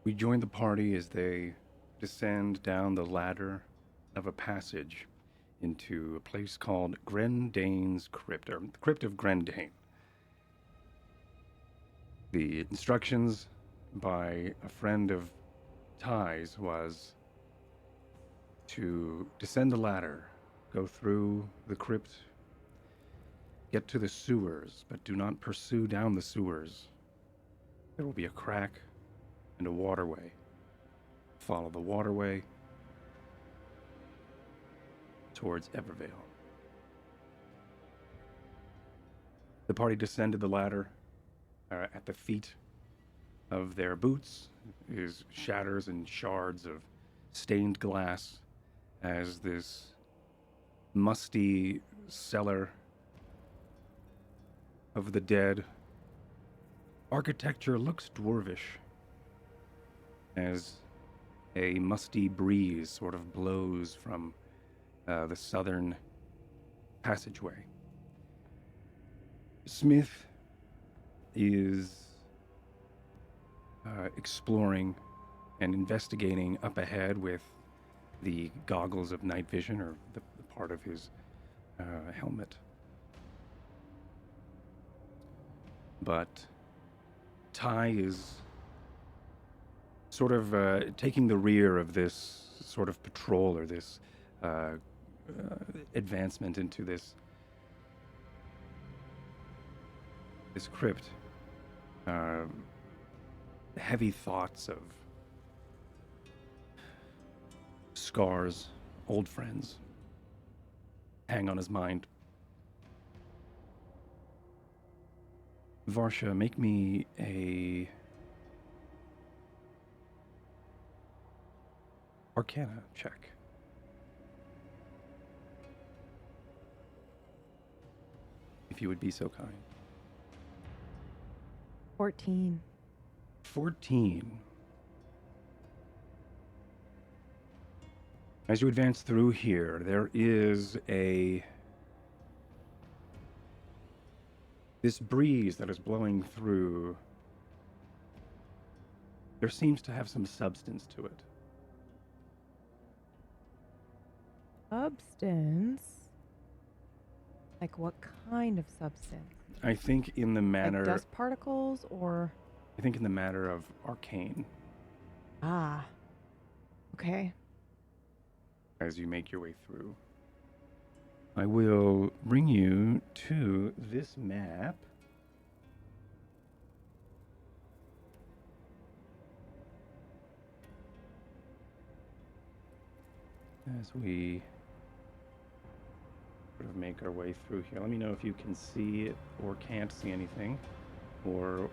We join the party as they descend down the ladder of a passage into a place called Grendain's Crypt, or the Crypt of Grendain. The instructions by a friend of Ty's was to descend the ladder, go through the crypt, get to the sewers, but do not pursue down the sewers. There will be a crack and a waterway. Follow the waterway towards Evervale. The party descended the ladder. At the feet of their boots is shatters and shards of stained glass as this musty cellar of the dead. Architecture looks dwarvish as a musty breeze sort of blows from the southern passageway. Smith is exploring and investigating up ahead with the goggles of night vision, or the part of his helmet. But Ty is sort of taking the rear of this sort of patrol, or this advancement into this crypt. Heavy thoughts of scars, old friends, hang on his mind. Varsha, make me a Arcana check. If you would be so kind. 14. 14. As you advance through here, there is this breeze that is blowing through. There seems to have some substance to it. Substance? Like what kind of substance? I think in the manner... Like dust particles, or... I think in the matter of arcane. Ah. Okay. As you make your way through. I will bring you to this map. As we sort of make our way through here. Let me know if you can see it or can't see anything, or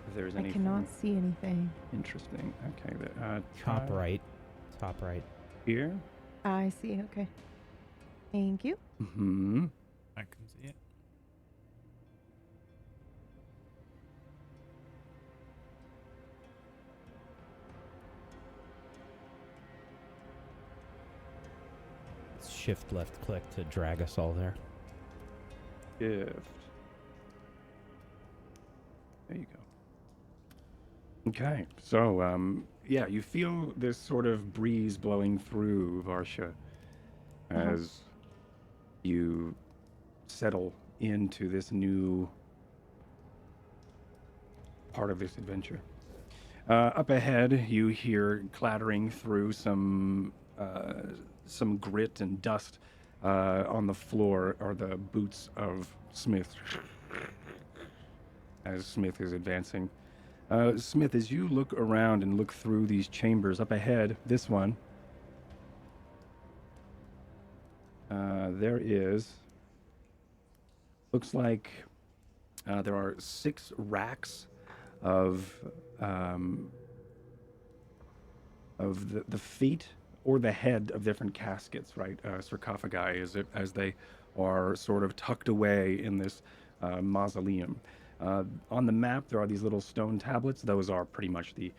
if there's anything. I cannot see anything. Interesting. Okay. Top right. Top right. Here? I see. Okay. Thank you. Mm-hmm. I can see it. Shift left click to drag us all there. Shift. There you go. Okay, so yeah, you feel this sort of breeze blowing through Varsha as you settle into this new part of this adventure. Up ahead, you hear clattering through some grit and dust on the floor are the boots of Smith as Smith is advancing. Smith, as you look around and look through these chambers up ahead, this one, there is, looks like there are 6 racks of the feet or the head of different caskets, right? Sarcophagi, as they are sort of tucked away in this mausoleum. On the map, there are these little stone tablets. Those are pretty much the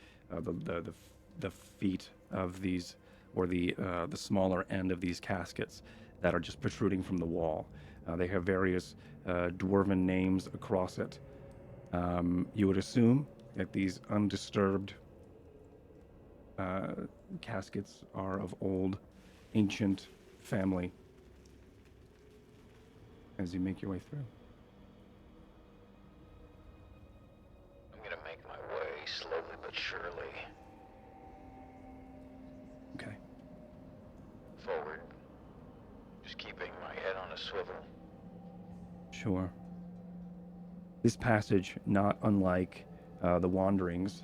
feet of these, or the smaller end of these caskets that are just protruding from the wall. They have various dwarven names across it. You would assume that these undisturbed caskets are of old, ancient family as you make your way through. I'm gonna make my way slowly but surely Okay. forward, just keeping my head on a swivel. Sure. This passage, not unlike the Wanderings,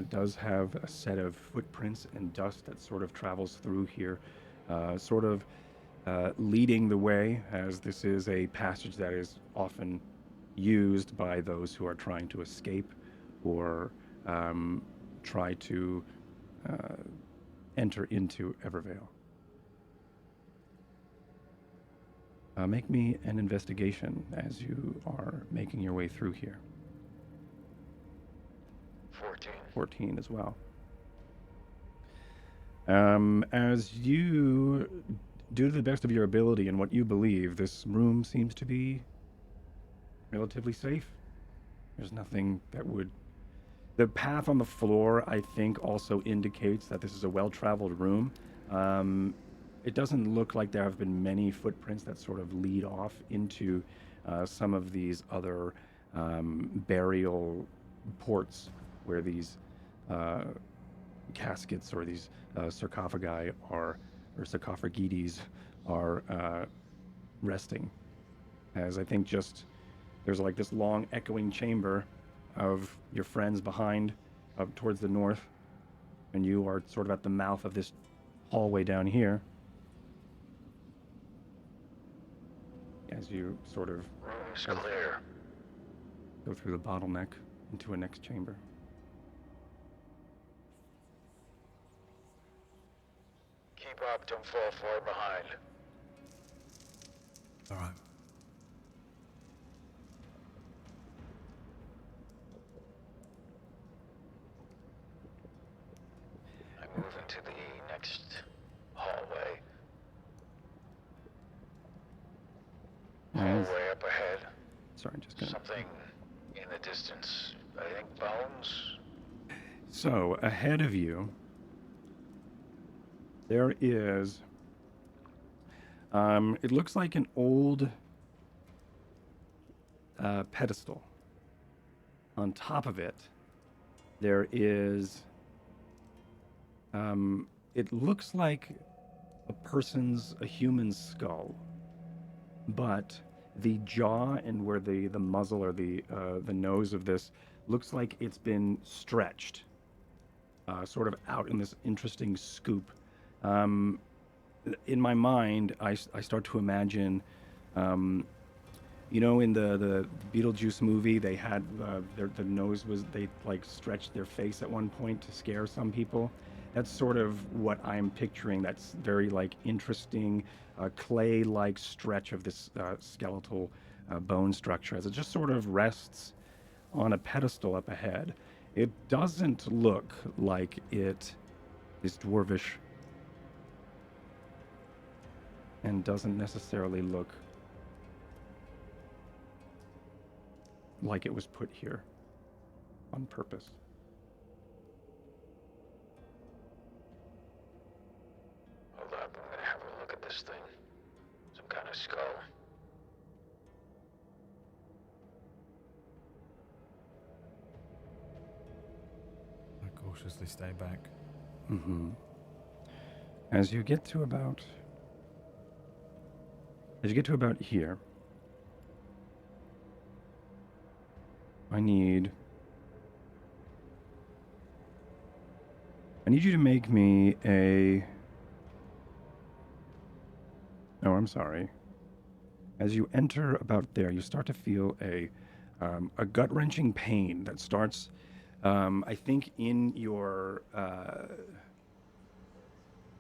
does have a set of footprints and dust that sort of travels through here, sort of leading the way, as this is a passage that is often used by those who are trying to escape or try to enter into Evervale. Make me an investigation as you are making your way through here. 14. 14 as well. As you do to the best of your ability and what you believe, this room seems to be relatively safe. There's nothing that would... The path on the floor, I think, also indicates that this is a well-traveled room. It doesn't look like there have been many footprints that sort of lead off into some of these other burial ports where these caskets or these sarcophagi are, or sarcophagides are resting. As I think just there's like this long echoing chamber of your friends behind up towards the north, and you are sort of at the mouth of this hallway down here. As you sort of Room's clear. go through the bottleneck into a next chamber. Keep up, don't fall far behind. All right. I move into the next hallway. Yes. Hallway up ahead. Sorry, just gonna... Something in the distance. I think bones. So, ahead of you, there is... it looks like an old pedestal. On top of it, there is... it looks like a human's skull, but the jaw and where the muzzle or the nose of this looks like it's been stretched, sort of out in this interesting scoop. In my mind, I start to imagine, you know, in the Beetlejuice movie, they had the nose was, they like stretched their face at one point to scare some people. That's sort of what I'm picturing. That's very like interesting, clay-like stretch of this skeletal bone structure as it just sort of rests on a pedestal up ahead. It doesn't look like it is dwarvish and doesn't necessarily look like it was put here on purpose. Hold up, I'm gonna have a look at this thing. Some kind of skull. I cautiously stay back. Mm-hmm. As you get to about here, I need you to make me a... Oh, I'm sorry. As you enter about there, you start to feel a gut-wrenching pain that starts, I think, in your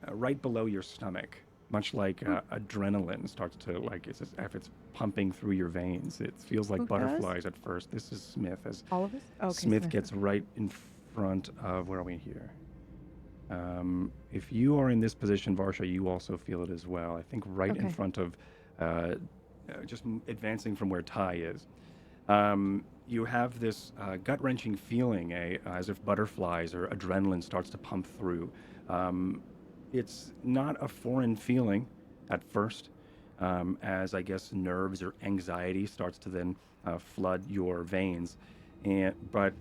right below your stomach, much like adrenaline starts to, like, it's as if it's pumping through your veins. It feels like Who butterflies at first. This is Smith. As All of us? Okay, Smith gets right in front of, where are we here? If you are in this position, Varsha, you also feel it as well. I think right in Okay. front of, just advancing from where Ty is. you have this gut-wrenching feeling, as if butterflies or adrenaline starts to pump through. It's not a foreign feeling at first, as I guess nerves or anxiety starts to then flood your veins, but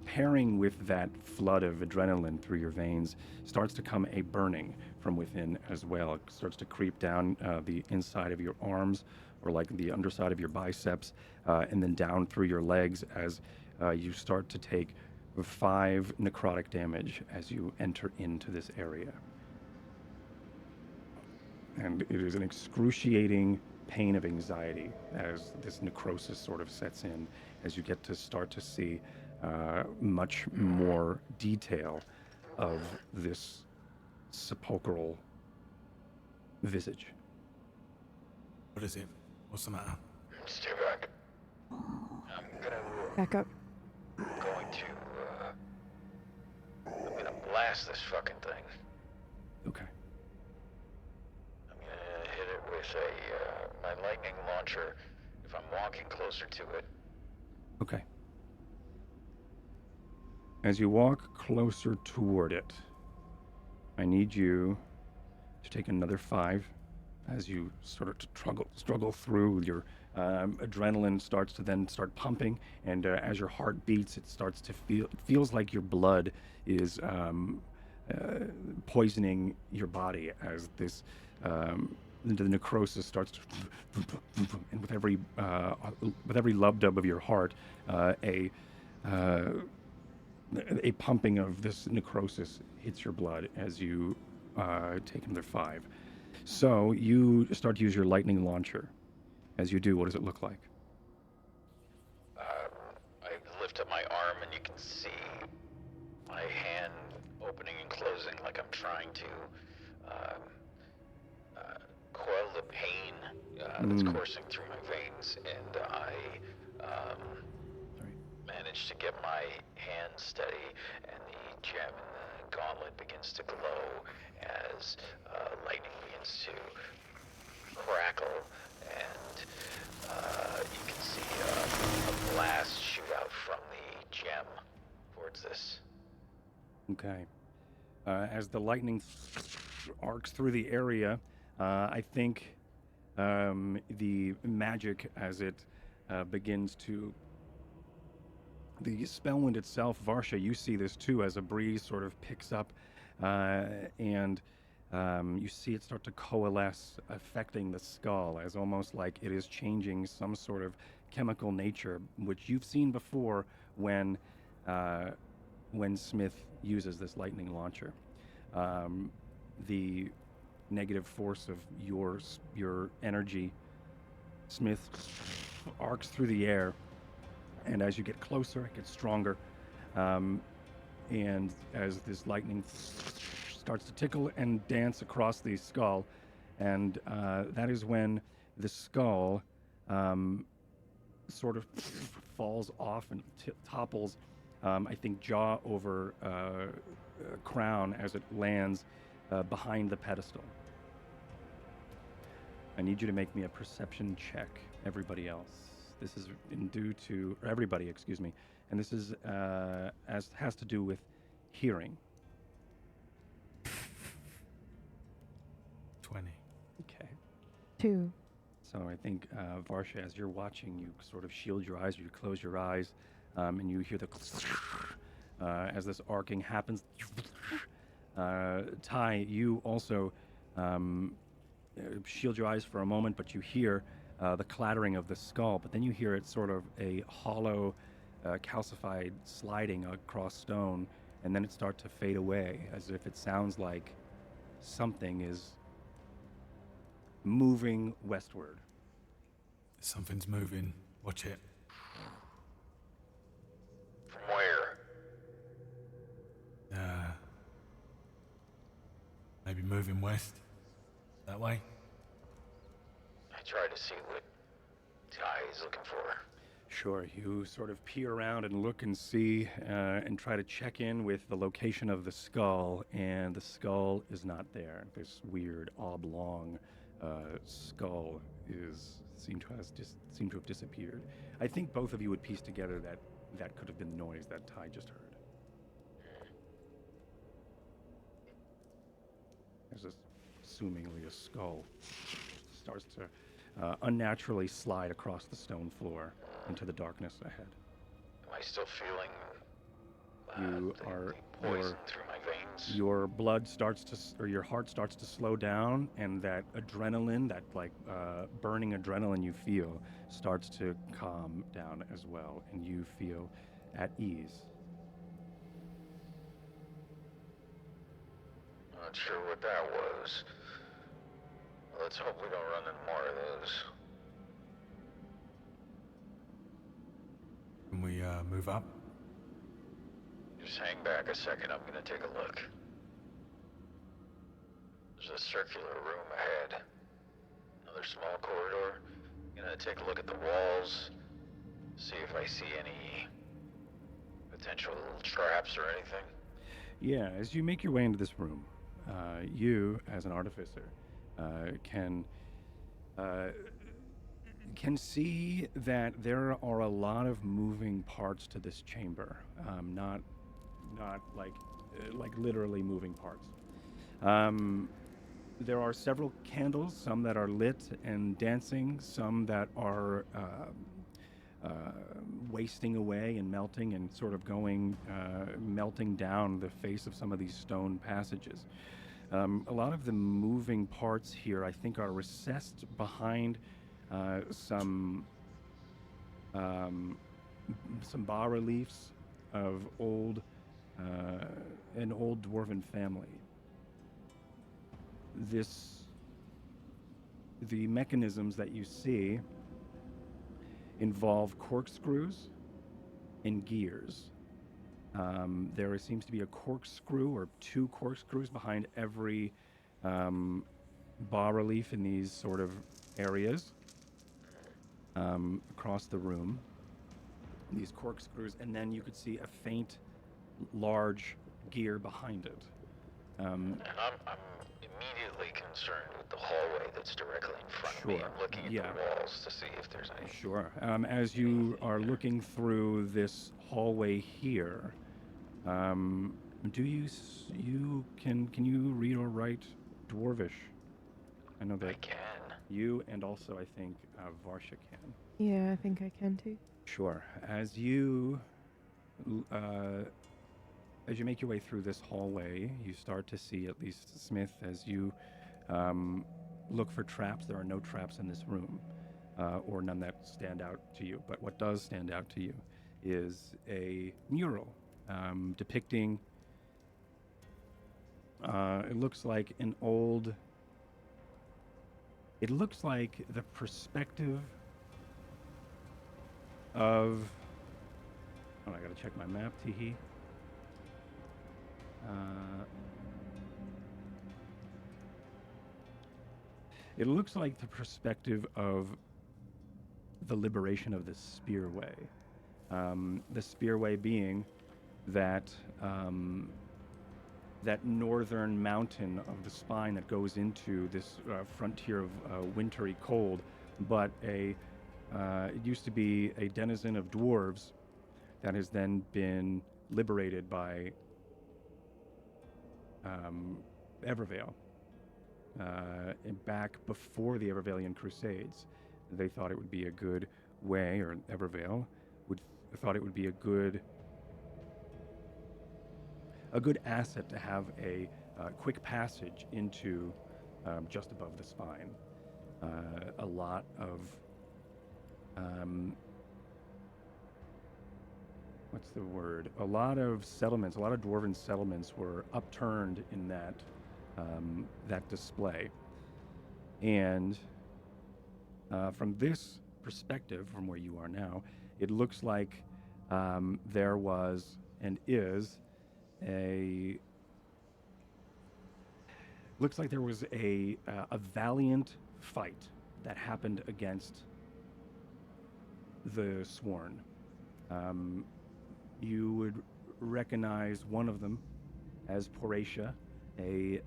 pairing with that flood of adrenaline through your veins starts to come a burning from within as well. It starts to creep down the inside of your arms or like the underside of your biceps and then down through your legs as you start to take 5 necrotic damage as you enter into this area. And it is an excruciating pain of anxiety as this necrosis sort of sets in, as you get to start to see much more detail of this sepulchral visage. What is it? What's the matter? Stay back. I'm Back up. gonna blast this fucking thing. Okay. I'm gonna hit it with my lightning launcher if I'm walking closer to it. Okay. As you walk closer toward it, I need you to take another 5 as you sort of struggle through. Your adrenaline starts to then start pumping, and as your heart beats, it starts to it feels like your blood is poisoning your body as this the necrosis starts to and with every lub dub of your heart, a pumping of this necrosis hits your blood as you take another 5. So you start to use your lightning launcher. As you do, what does it look like? I lift up my arm and you can see my hand opening and closing like I'm trying to quell the pain that's coursing through my veins, and I manage to get my hand steady, and the gem in the gauntlet begins to glow as lightning begins to crackle, and you can see a blast shoot out from the gem towards this. Okay. As the lightning arcs through the area, I think the magic as it begins to... The Spellwind itself, Varsha, you see this too as a breeze sort of picks up and you see it start to coalesce, affecting the skull as almost like it is changing some sort of chemical nature, which you've seen before when Smith uses this lightning launcher. The negative force of your energy, Smith, arcs through the air, and as you get closer, it gets stronger. And as this lightning starts to tickle and dance across the skull, and that is when the skull sort of falls off and topples, I think, jaw over crown as it lands behind the pedestal. I need you to make me a perception check, everybody else. This is everybody, excuse me, and this is has to do with hearing. 20. Okay. 2. So I think, Varsha, as you're watching, you sort of shield your eyes, or you close your eyes, and you hear the as this arcing happens. Ty, you also shield your eyes for a moment, but you hear the clattering of the skull, but then you hear it sort of a hollow, calcified sliding across stone, and then it starts to fade away, as if it sounds like something is moving westward. Something's moving. Watch it. From where? Maybe moving west. That way. I try to see what Ty is looking for. Sure, you sort of peer around and look and see and try to check in with the location of the skull, and the skull is not there. This weird oblong skull seemed to have disappeared. I think both of you would piece together that that could have been the noise that Ty just heard. There's assumingly a skull starts to unnaturally slide across the stone floor into the darkness ahead. Am I still feeling the poison through my veins? Your blood starts to, or your heart starts to slow down, and that adrenaline, that burning adrenaline you feel, starts to calm down as well, and you feel at ease. Not sure what that was. Let's hope we don't run into more of those. Can we move up? Just hang back a second, I'm gonna take a look. There's a circular room ahead. Another small corridor. Gonna take a look at the walls. See if I see any potential traps or anything. Yeah, as you make your way into this room, you, as an artificer, can see that there are a lot of moving parts to this chamber. Not like literally moving parts. There are several candles, some that are lit and dancing, some that are wasting away and melting and sort of melting down the face of some of these stone passages. A lot of the moving parts here, I think, are recessed behind some bas-reliefs of an old dwarven family. The mechanisms that you see involve corkscrews and gears. There seems to be a corkscrew or two corkscrews behind every bas-relief in these sort of areas across the room. These corkscrews, and then you could see a faint, large gear behind it. And I'm immediately concerned with the hallway that's directly in front of me. I'm looking at the walls to see if there's any. Sure. As you are looking through this hallway here, can you read or write Dwarvish? I know that I can. you and also I think Varsha can. Yeah, I think I can too. Sure. As you make your way through this hallway, you start to see, at least Smith, as you look for traps. There are no traps in this room, or none that stand out to you. But what does stand out to you is a mural depicting, it looks like the perspective of, I gotta check my map, teehee. It looks like the perspective of the liberation of the Spearway. The Spearway being that that northern mountain of the spine that goes into this frontier of wintry cold, but it used to be a denizen of dwarves that has then been liberated by Evervale. Back before the Evervalean Crusades, they thought it would be a good way, or Evervale thought it would be a good asset to have a quick passage into just above the spine. A lot of what's the word? A lot of settlements, a lot of dwarven settlements were upturned in that display. And from this perspective, from where you are now, it looks like there was and is a valiant fight that happened against the Sworn. You would recognize one of them as Poratia, a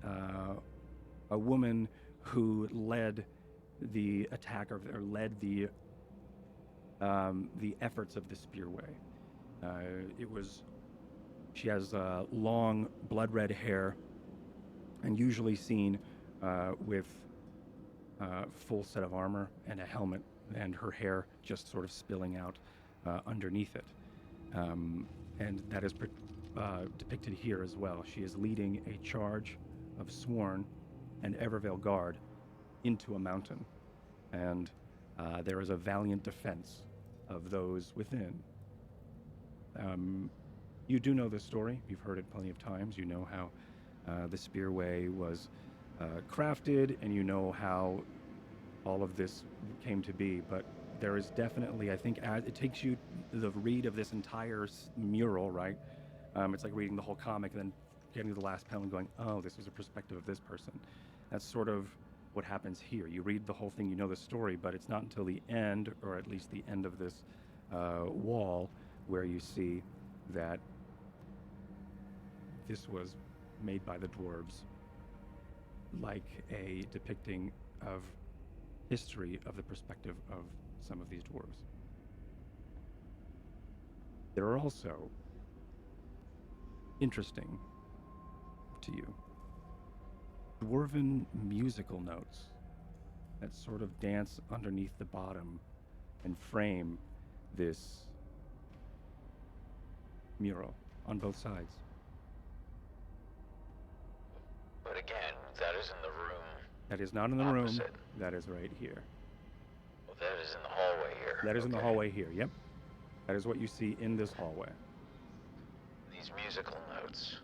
woman who led the attack or led the efforts of the Spearway. She has long blood red hair, and usually seen with full set of armor and a helmet, and her hair just sort of spilling out underneath it. And that is depicted here as well. She is leading a charge of Sworn and Evervale Guard into a mountain, and there is a valiant defense of those within. You do know this story. You've heard it plenty of times. You know how the Spearway was crafted, and you know how all of this came to be. But there is definitely, I think, as it takes you the read of this entire mural, right? It's like reading the whole comic and then getting to the last panel and going, oh, this is a perspective of this person. That's sort of what happens here. You read the whole thing, you know the story, but it's not until the end, or at least the end of this wall, where you see that this was made by the dwarves, like a depicting of history of the perspective of some of these dwarves. There are also, interesting to you, dwarven musical notes that sort of dance underneath the bottom and frame this mural on both sides. But again, that is in the room. That is not in the opposite. room. That is right here. Well, that is in the hallway here. That is in the Okay. hallway here, yep. That is what you see in this hallway. These musical notes.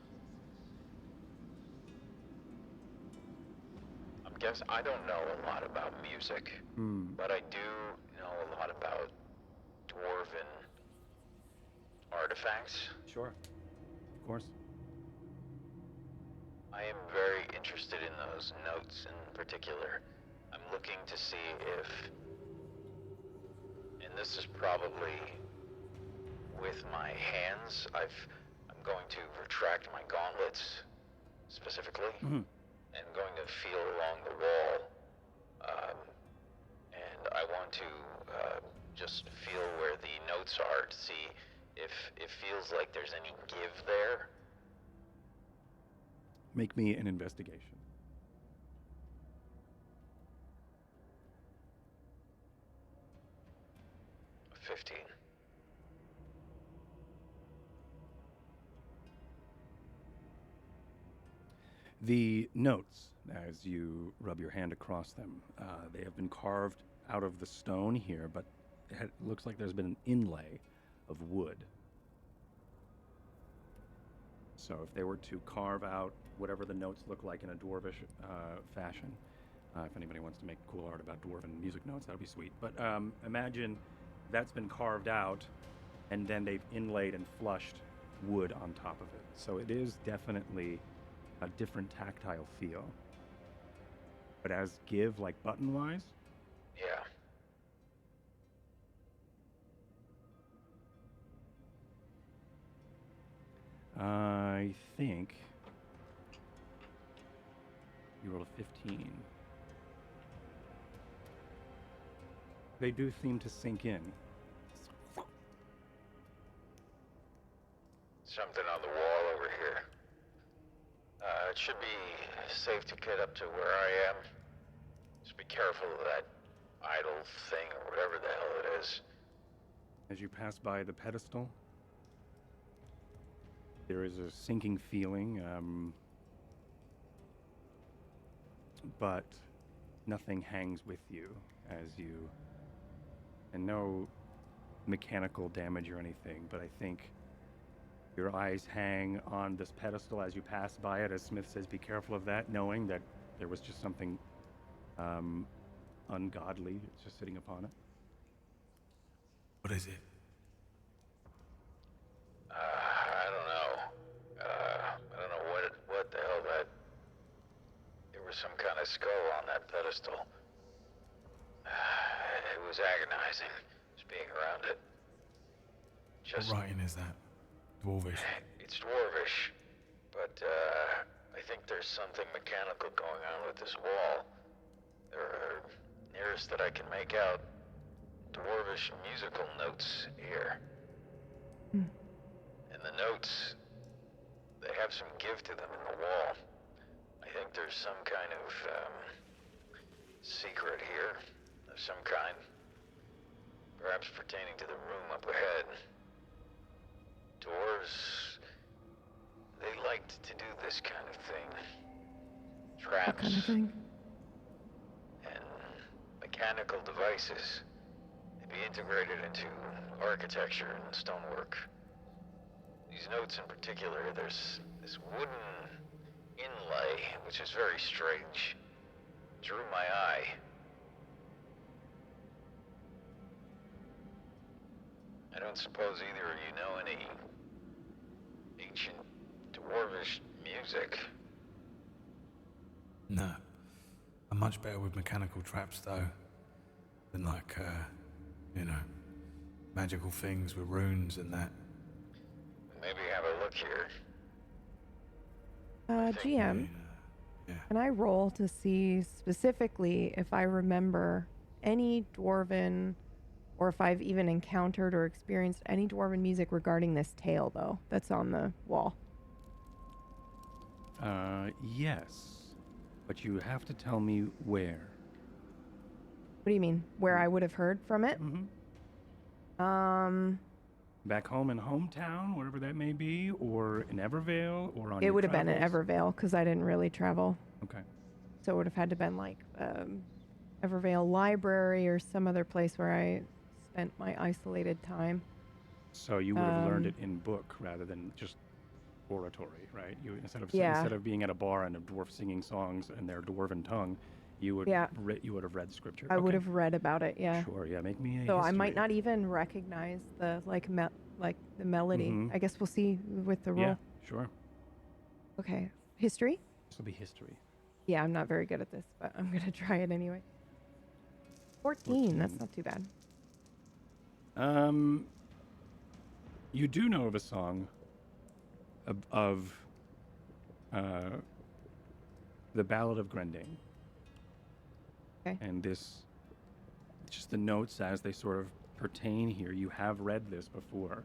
I don't know a lot about music, but I do know a lot about dwarven artifacts. Sure. Of course. I am very interested in those notes in particular. I'm looking to see if, and this is probably with my hands, I'm going to retract my gauntlets specifically, and going to feel along the wall, and I want to just feel where the notes are to see if it feels like there's any give there. Make me an investigation. A 15. The notes, as you rub your hand across them, they have been carved out of the stone here, but it looks like there's been an inlay of wood. So if they were to carve out whatever the notes look like in a dwarvish fashion, if anybody wants to make cool art about dwarven music notes, that would be sweet. But imagine that's been carved out, and then they've inlaid and flushed wood on top of it. So it is definitely a different tactile feel. But as give, like button-wise, Yeah. I think you rolled a 15. They do seem to sink in. Something on the wall over here. It should be safe to get up to where I am. Just be careful of that idol thing or whatever the hell it is. As you pass by the pedestal, there is a sinking feeling, but nothing hangs with you as you, and no mechanical damage or anything, but I think your eyes hang on this pedestal as you pass by it, as Smith says, be careful of that, knowing that there was just something ungodly just sitting upon it. What is it? I don't know. I don't know what the hell that... There was some kind of skull on that pedestal. It was agonizing, just being around it. Just... What writing is that? Dwarvish. It's dwarvish, but I think there's something mechanical going on with this wall. noticed that I can make out dwarvish musical notes here. Hmm. And the notes, they have some give to them in the wall. I think there's some kind of secret here of some kind. Perhaps pertaining to the room up ahead. Dwarves, they liked to do this kind of thing. Traps What kind of thing? and mechanical devices. They'd be integrated into architecture and stonework. These notes in particular, there's this wooden inlay, which is very strange. Drew my eye. I don't suppose either of you know any ancient dwarvish music. No. I'm much better with mechanical traps, though, than like, magical things with runes and that. Maybe have a look here. GM, Yeah. can I roll to see specifically if I remember any dwarven, or if I've even encountered or experienced any dwarven music regarding this tale, though, that's on the wall? Yes, but you have to tell me where. What do you mean? Where I would have heard from it? Mm-hmm. Back home in hometown, wherever that may be, or in Evervale, or on It your would have been in travels? Evervale, because I didn't really travel. Okay. So it would have had to been like Evervale Library or some other place where I spent my isolated time. So you would have learned it in book rather than just oratory, right? You instead Yeah. of being at a bar and a dwarf singing songs in their dwarven tongue, you would you would have read scripture. I would Okay. have read about it, yeah. Sure, yeah. Make me a So I might history. not even recognize the the melody. Mhm. I guess we'll see with the roll. Yeah, sure. Okay. History? This will be history. Yeah, I'm not very good at this, but I'm gonna try it anyway. 14. That's 14. not too bad. You do know of a song of the Ballad of Grendain. Okay. And this, just the notes as they sort of pertain here. You have read this before.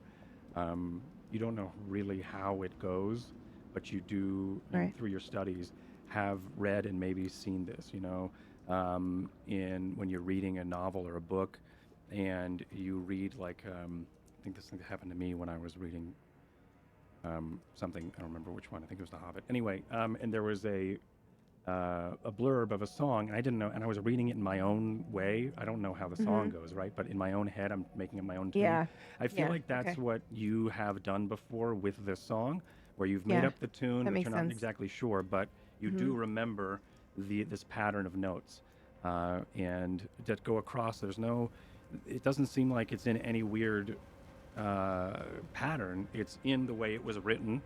You don't know really how it goes, but you do, Right. through your studies, have read and maybe seen this, in when you're reading a novel or a book and you read like, I think this thing happened to me when I was reading something, I don't remember which one, I think it was The Hobbit. Anyway, and there was a blurb of a song, and I didn't know, and I was reading it in my own way. I don't know how the song goes, right? But in my own head, I'm making up my own tune. Yeah. I feel Yeah, like that's okay. what you have done before with this song, where you've made Yeah, up the tune, that but makes you're not sense. exactly sure, but you do remember this pattern of notes, and that go across. It doesn't seem like it's in any weird pattern. It's in the way it was written,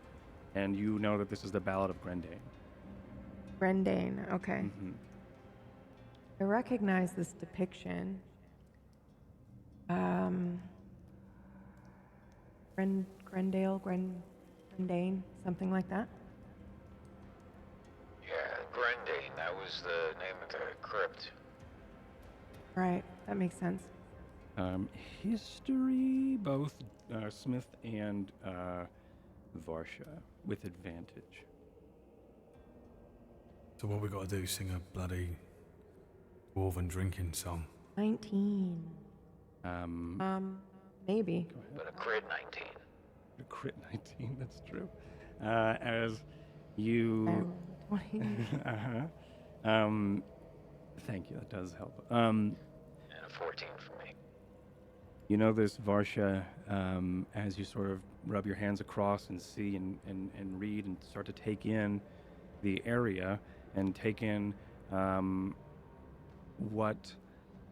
and you know that this is the Ballad of Grendain. Grendain. Okay. Mhm. I recognize this depiction. Grendain, something like that. Yeah, Grendain, that was the name of the crypt. Right. That makes sense. History, both Smith and Varsha, with advantage. So what we got to do? Sing a bloody dwarven drinking song. 19. Maybe. Go ahead. But a crit 19. A crit 19, that's true. As you... 20. Thank you, that does help. And a 14 for me. You know this, Varsha, as you sort of rub your hands across and see and read and start to take in the area and take in what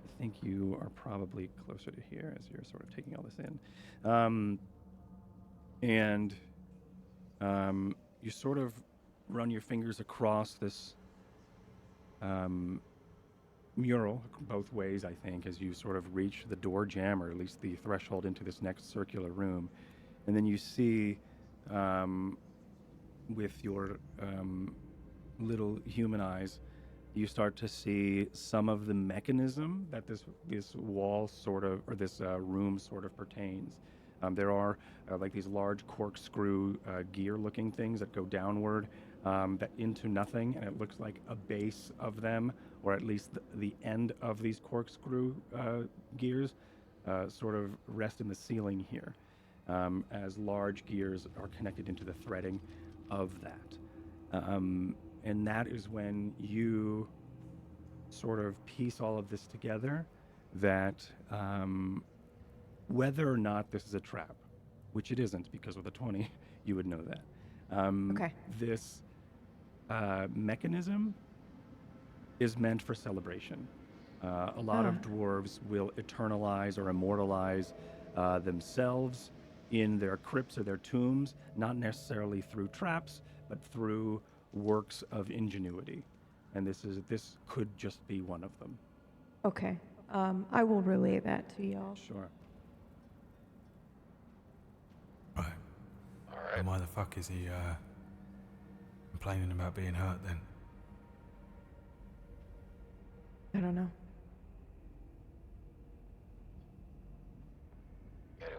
I think you are probably closer to here as you're sort of taking all this in. You sort of run your fingers across this mural both ways, I think, as you sort of reach the door jamb, or at least the threshold into this next circular room. And then you see, with your little human eyes, you start to see some of the mechanism that this wall sort of, or this room sort of pertains. There are like these large corkscrew gear-looking things that go downward that into nothing, and it looks like a base of them, or at least the end of these corkscrew gears, sort of rest in the ceiling here, as large gears are connected into the threading of that. And that is when you sort of piece all of this together, that whether or not this is a trap, which it isn't because with a 20, you would know that. Okay. This mechanism is meant for celebration. A lot of dwarves will eternalize or immortalize themselves in their crypts or their tombs, not necessarily through traps, but through works of ingenuity. And this could just be one of them. Okay. I will relay that to y'all. Sure. Right. All right. And why the fuck is he complaining about being hurt then? I don't know. Gotta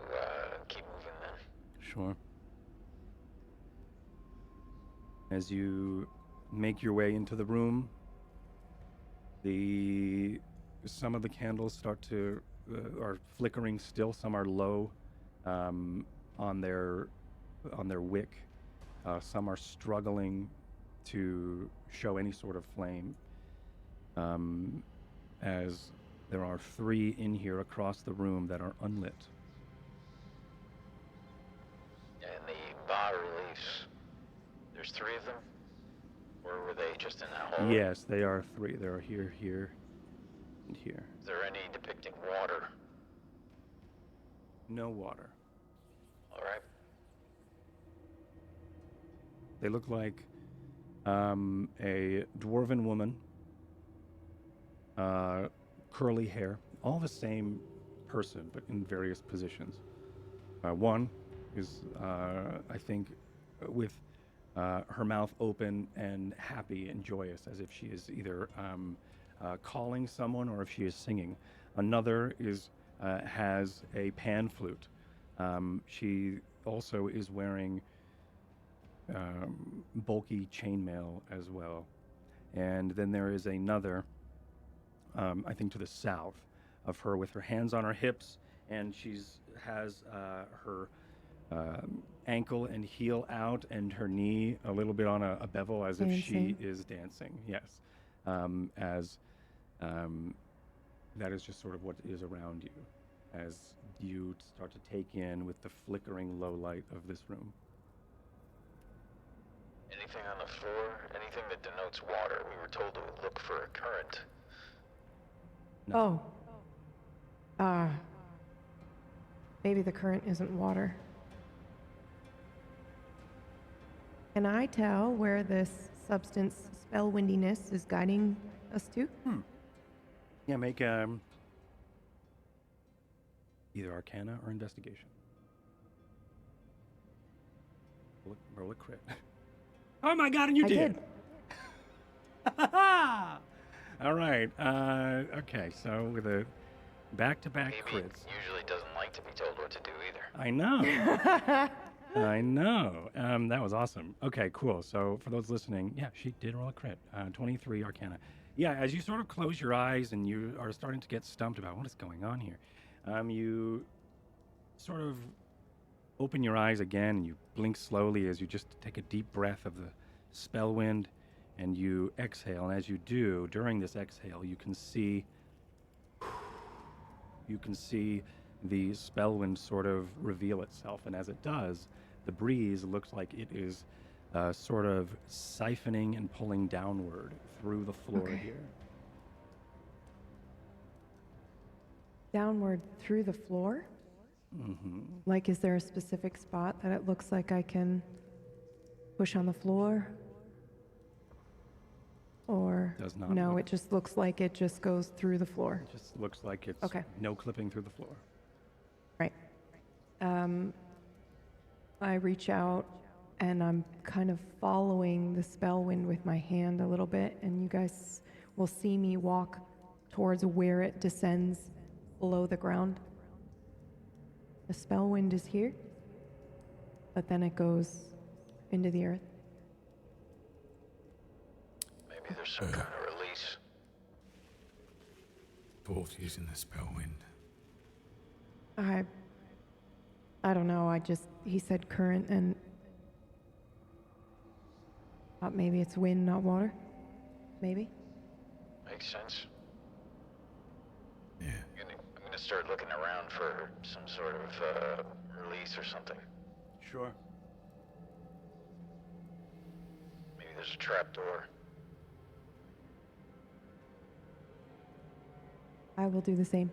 keep moving then. Sure. As you make your way into the room, some of the candles start to are flickering still. Some are low on their wick. Some are struggling to show any sort of flame. As there are 3 in here across the room that are unlit. And the bas reliefs, there's 3 of them? Or were they just in that hole? Yes, they are 3. They are here, here, and here. Is there any depicting water? No water. All right. They look like a dwarven woman, curly hair, all the same person, but in various positions. One is, I think, with her mouth open and happy and joyous, as if she is either calling someone or if she is singing. Another has a pan flute. She also is wearing bulky chainmail as well. And then there is another, I think to the south of her, with her hands on her hips, and has her ankle and heel out and her knee a little bit on a bevel, as if she is dancing. Yes. That is just sort of what is around you as you start to take in with the flickering low light of this room. Anything on the floor? Anything that denotes water? We were told to look for a current. Oh. Maybe the current isn't water. Can I tell where this substance spellwindiness is guiding us to? Yeah, make either Arcana or Investigation. Roll a crit. Oh my god, and you did! All right. Okay, so with a back-to-back Maybe crits. usually doesn't like to be told what to do either. I know. I know. That was awesome. Okay, cool. So for those listening, yeah, she did roll a crit. 23 Arcana. Yeah, as you sort of close your eyes and you are starting to get stumped about what is going on here, you sort of open your eyes again and you blink slowly as you just take a deep breath of the Spellwind and you exhale. And as you do, during this exhale, you can see the Spellwind sort of reveal itself. And as it does, the breeze looks like it is sort of siphoning and pulling downward through the floor here. Downward through the floor? Mm-hmm. Like, is there a specific spot that it looks like I can push on the floor? Or Does not no, look- it just looks like it just goes through the floor. It just looks like it's Okay. no clipping through the floor. Right. I reach out and I'm kind of following the Spellwind with my hand a little bit, and you guys will see me walk towards where it descends below the ground. The Spellwind is here, but then it goes into the earth. Maybe there's some kind of release. Dwarves using the Spellwind. I don't know. He said current and thought maybe it's wind, not water. Maybe. Makes sense. Yeah. I'm gonna start looking around for some sort of release or something. Sure. Maybe there's a trapdoor. I will do the same.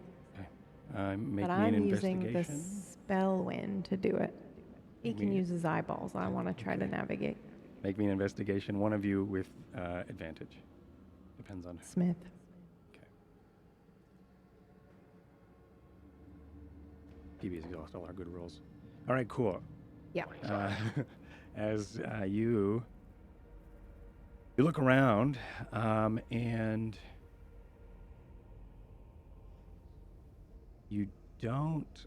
Make But me an I'm using the investigation. Spellwind to do it. He Make can me- use his eyeballs. I want to try to navigate. Make me an investigation. One of you with advantage. Depends on who. Smith. Okay. PB's exhaust all our good rolls. All right, cool. Yeah. As you look around, and you don't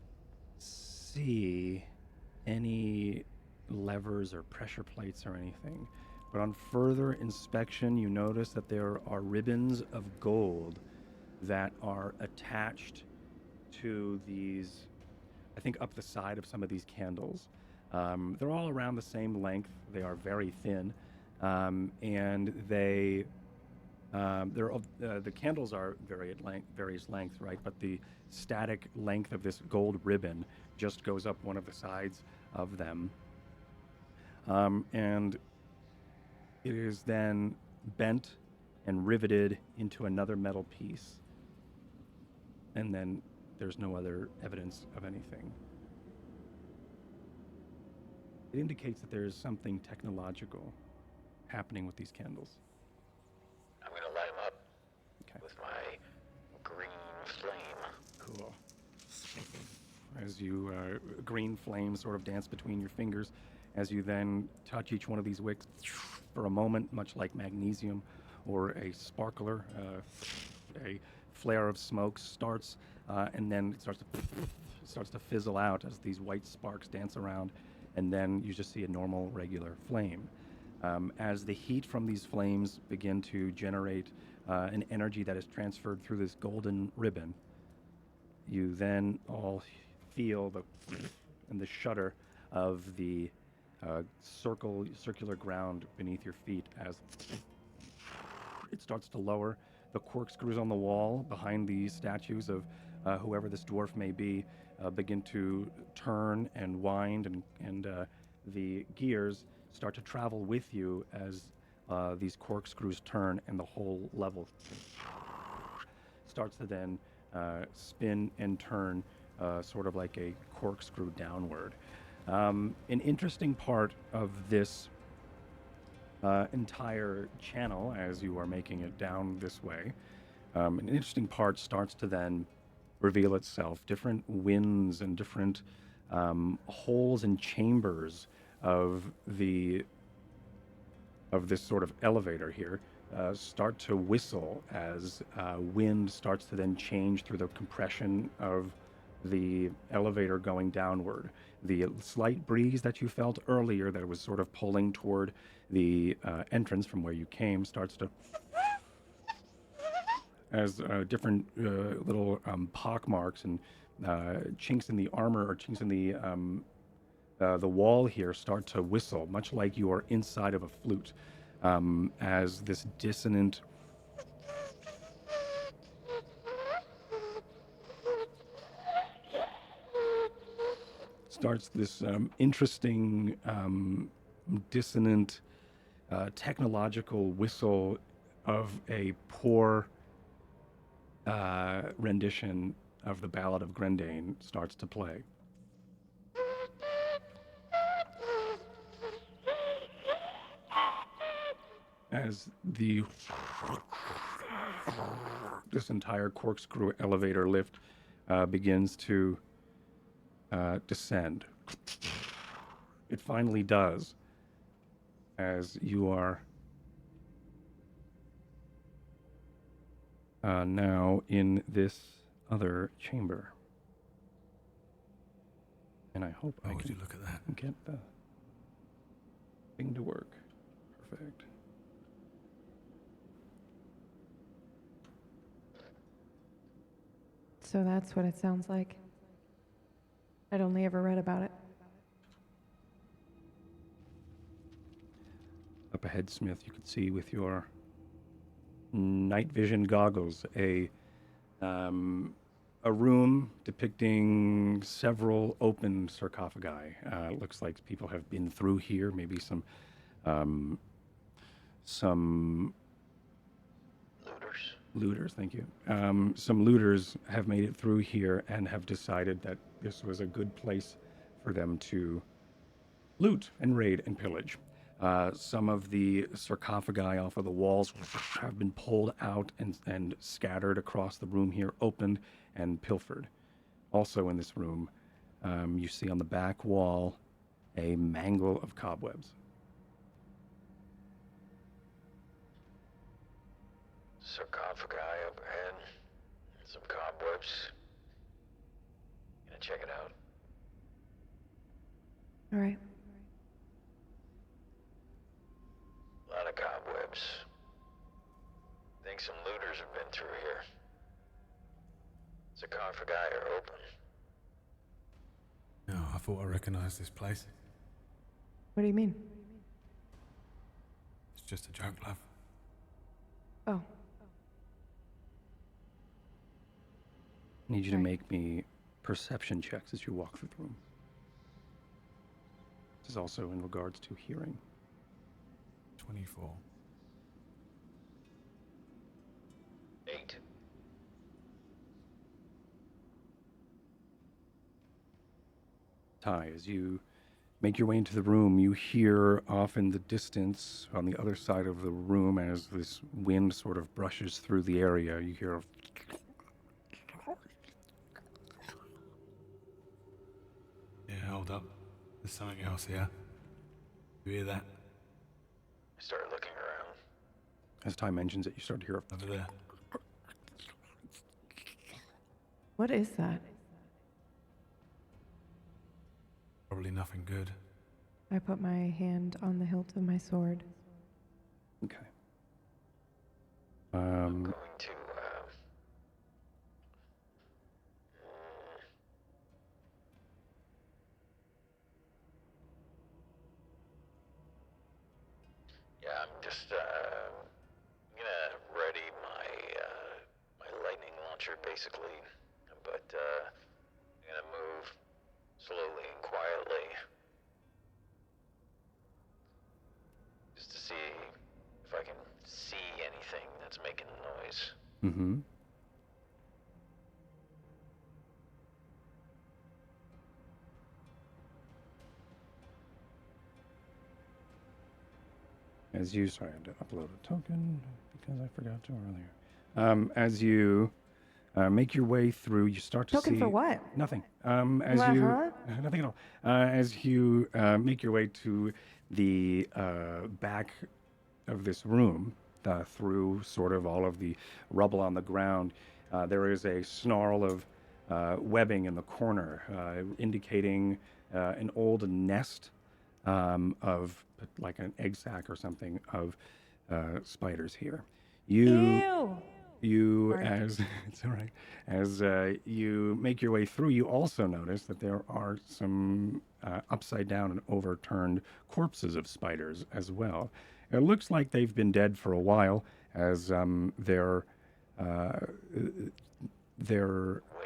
see any levers or pressure plates or anything. But on further inspection, you notice that there are ribbons of gold that are attached to these, I think, up the side of some of these candles. They're all around the same length. They are very thin, and the candles are various lengths, right? But the static length of this gold ribbon just goes up one of the sides of them, and it is then bent and riveted into another metal piece, and then there's no other evidence of anything. It indicates that there is something technological happening with these candles. I'm gonna light them up Okay. with my green flame. Cool. As you, green flames sort of dance between your fingers, as you then touch each one of these wicks for a moment, much like magnesium or a sparkler, a flare of smoke starts, and then it starts to fizzle out as these white sparks dance around, and then you just see a normal, regular flame. As the heat from these flames begin to generate an energy that is transferred through this golden ribbon, you then all feel the shudder of the circular ground beneath your feet as it starts to lower. The corkscrews on the wall behind the statues of whoever this dwarf may be begin to turn and wind, and the gears start to travel with you as these corkscrews turn, and the whole level starts to then spin and turn sort of like a corkscrew downward. An interesting part of this entire channel, as you are making it down this way, an interesting part starts to then reveal itself. Different winds and different holes and chambers of this sort of elevator here start to whistle as wind starts to then change through the compression of the elevator going downward. The slight breeze that you felt earlier that was sort of pulling toward the entrance from where you came starts to, as different little pock marks and chinks in the armor or chinks in the wall here start to whistle, much like you are inside of a flute, as this dissonant starts this interesting dissonant technological whistle of a poor rendition of the Ballad of Grendain starts to play. As this entire corkscrew elevator lift begins to descend. It finally does, as you are now in this other chamber. And I hope I Oh, would can you look at that? get the thing to work. Perfect. So that's what it sounds like. I'd only ever read about it. Up ahead, Smith, you can see with your night vision goggles a room depicting several open sarcophagi. It looks like people have been through here. Maybe some looters. Thank you. Some looters have made it through here and have decided that this was a good place for them to loot and raid and pillage. Some of the sarcophagi off of the walls have been pulled out and scattered across the room here, opened and pilfered. Also in this room, you see on the back wall a mangle of cobwebs. Sarcophagi up ahead. Some cobwebs. Gonna check it out. All right. A lot of cobwebs. Think some looters have been through here. Sarcophagi are open. No, I thought I recognized this place. What do you mean? It's just a joke, love. Oh. I need you to make me perception checks as you walk through the room. This is also in regards to hearing. 24. 8. Ty, as you make your way into the room, you hear off in the distance on the other side of the room as this wind sort of brushes through the area, you hear a Yeah, hold up. There's something else here. You hear that? I started looking around. as Ty mentions it, you start to hear Over there. What is that? Probably nothing good. I put my hand on the hilt of my sword. okay. I'm going to, yeah, I'm just, gonna ready my, my lightning launcher, basically, but, I'm gonna move slowly and quietly, just to see if I can see anything that's making noise. Mm-hmm. As you, sorry, I had to upload a token because I forgot to earlier. As you make your way through, you start to Token see for what? nothing. As you nothing at all. As you make your way to the back of this room, through sort of all of the rubble on the ground, there is a snarl of webbing in the corner, indicating an old nest of like an egg sac or something of spiders here. Ew. You, Sorry. as it's all right, as you make your way through, you also notice that there are some upside down and overturned corpses of spiders as well. It looks like they've been dead for a while, as their The way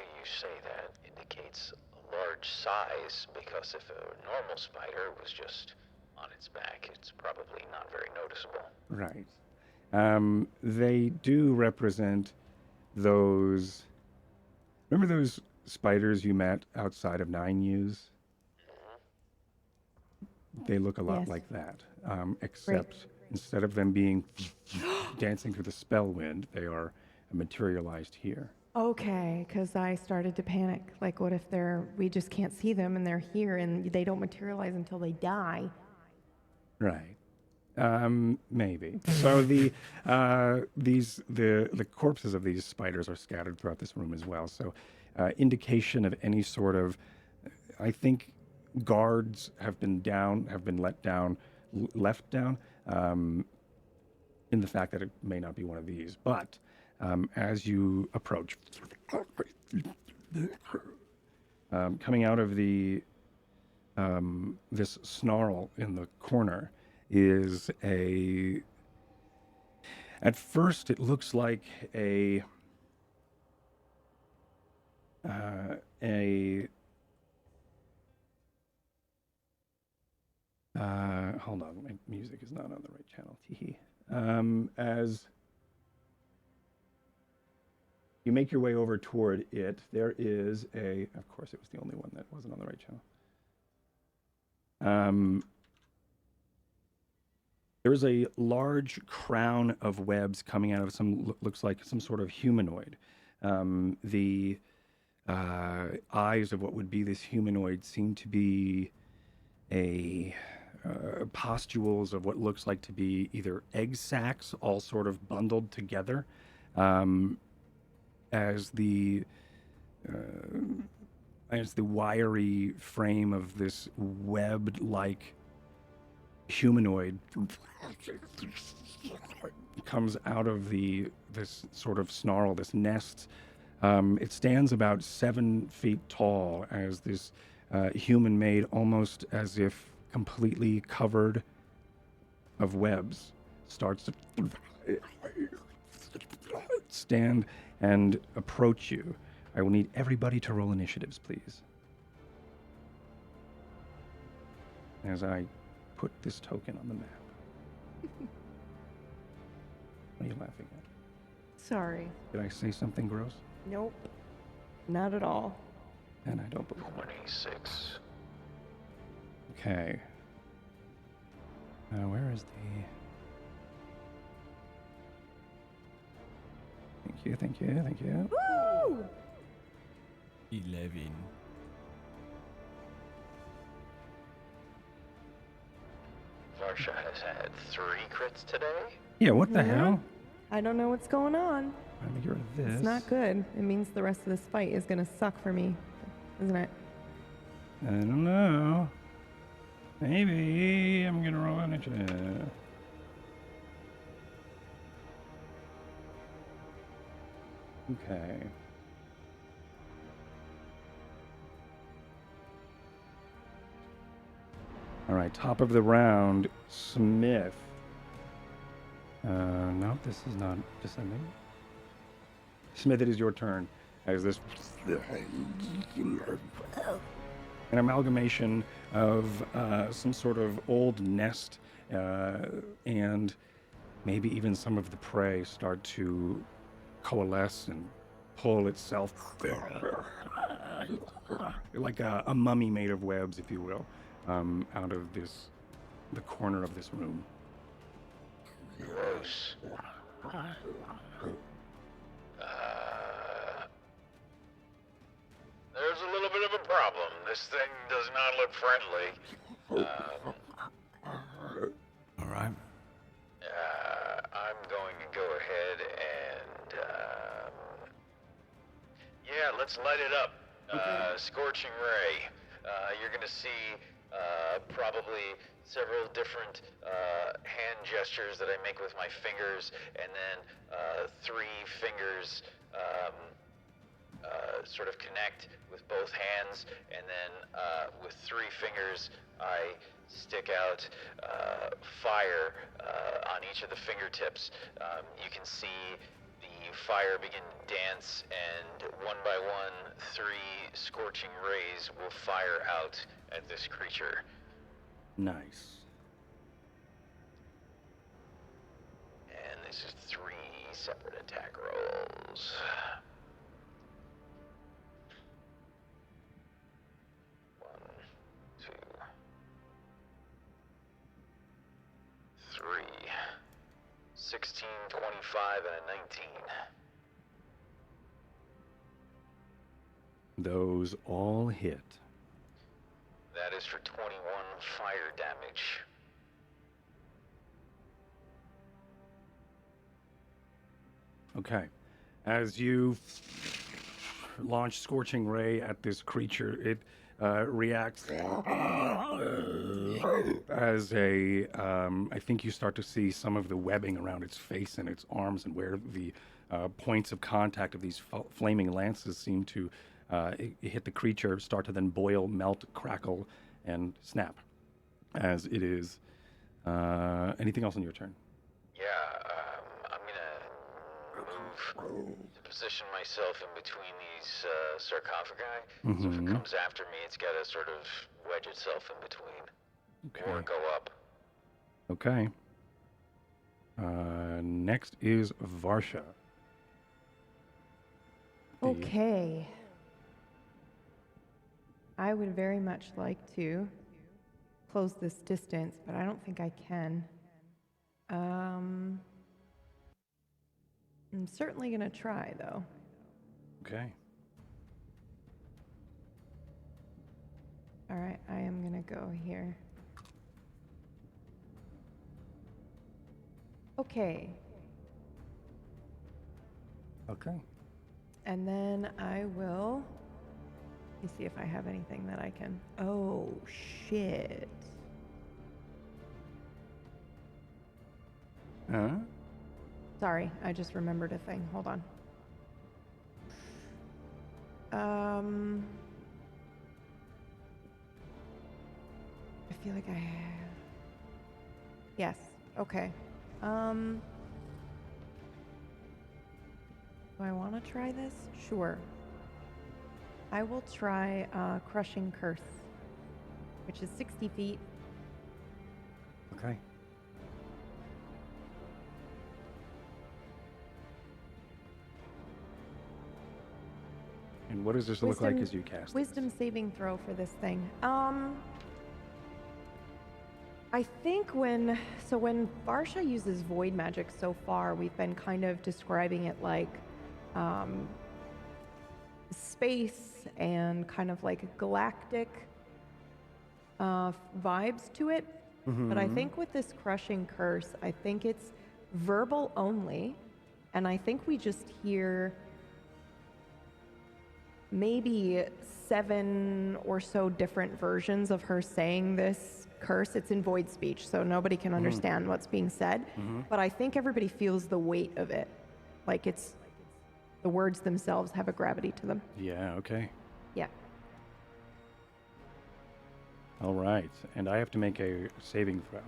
you say that indicates a large size, because if a normal spider was just on its back, it's probably not very noticeable. right. They do represent those. Remember those spiders you met outside of Nine U's? They look a lot Yes. like that, except instead of them being dancing through the Spellwind, they are materialized here. Okay, because I started to panic. Like, what if we just can't see them and they're here and they don't materialize until they die? Right. Maybe. So the the corpses of these spiders are scattered throughout this room as well. So indication of any sort of, I think, guards have been let down, left down, in the fact that it may not be one of these. But as you approach, coming out of the this snarl in the corner is a. At first, it looks like a hold on, my music is not on the right channel. Teehee. As you make your way over toward it, there is a. Of course, it was the only one that wasn't on the right channel. There's a large crown of webs coming out of looks like some sort of humanoid. The eyes of what would be this humanoid seem to be pustules of what looks like to be either egg sacs, all sort of bundled together, as the wiry frame of this webbed-like humanoid comes out of this sort of snarl, this nest. It stands about 7 feet tall as this human made, almost as if completely covered of webs, starts to stand and approach you. I will need everybody to roll initiatives, please. As I put this token on the map. What are you laughing at? Sorry. Did I say something gross? Nope. Not at all. And I don't believe it. 26. Okay. Where is the... Thank you. Woo! 11. Varsha has had 3 crits today. Yeah, what the hell? I don't know what's going on. I'm gonna get rid of this. It's not good. It means the rest of this fight is gonna suck for me, isn't it? I don't know. Maybe I'm gonna roll initiative. Okay. All right, top of the round, Smith. No, this is not descending. Smith, it is your turn. As this an amalgamation of some sort of old nest and maybe even some of the prey start to coalesce and pull itself like a mummy made of webs, if you will, out of the corner of this room. Gross. There's a little bit of a problem. This thing does not look friendly. All right. I'm going to go ahead and, yeah, let's light it up. Scorching ray. You're going to see probably several different hand gestures that I make with my fingers, and then 3 fingers sort of connect with both hands, and then with 3 fingers I stick out fire on each of the fingertips. You can see the fire begin to dance, and one by one 3 scorching rays will fire out at this creature. Nice. And this is 3 separate attack rolls. 1, 2, 3, 16, 25, and a 19. Those all hit. That is for 21 fire damage. Okay. As you launch Scorching Ray at this creature, it reacts as I think you start to see some of the webbing around its face and its arms, and where the points of contact of these flaming lances seem to hit the creature, start to then boil, melt, crackle, and snap. As it is. Anything else on your turn? Yeah, I'm gonna move to position myself in between these sarcophagi. So if it comes after me, it's gotta sort of wedge itself in between. Okay. Or go up. Okay. Next is Varsha. Okay. I would very much like to close this distance, but I don't think I can. I'm certainly going to try, though. Okay. All right, I am going to go here. Okay. Okay. And then I will... Let me see if I have anything that I can... Oh, shit. Huh? Sorry, I just remembered a thing. Hold on. I feel like I have... Yes. Okay. Do I want to try this? Sure. I will try Crushing Curse, which is 60 feet. Okay. And what does this look like as you cast Wisdom this? saving throw for this thing. I think when Varsha uses void magic so far, we've been kind of describing it like space and kind of like galactic vibes to it. But I think with this Crushing Curse, I think it's verbal only, and I think we just hear maybe 7 or so different versions of her saying this curse. It's in void speech, so nobody can understand what's being said. But I think everybody feels the weight of it. Like it's the words themselves have a gravity to them. Yeah, okay. Yeah. All right. And I have to make a saving throw.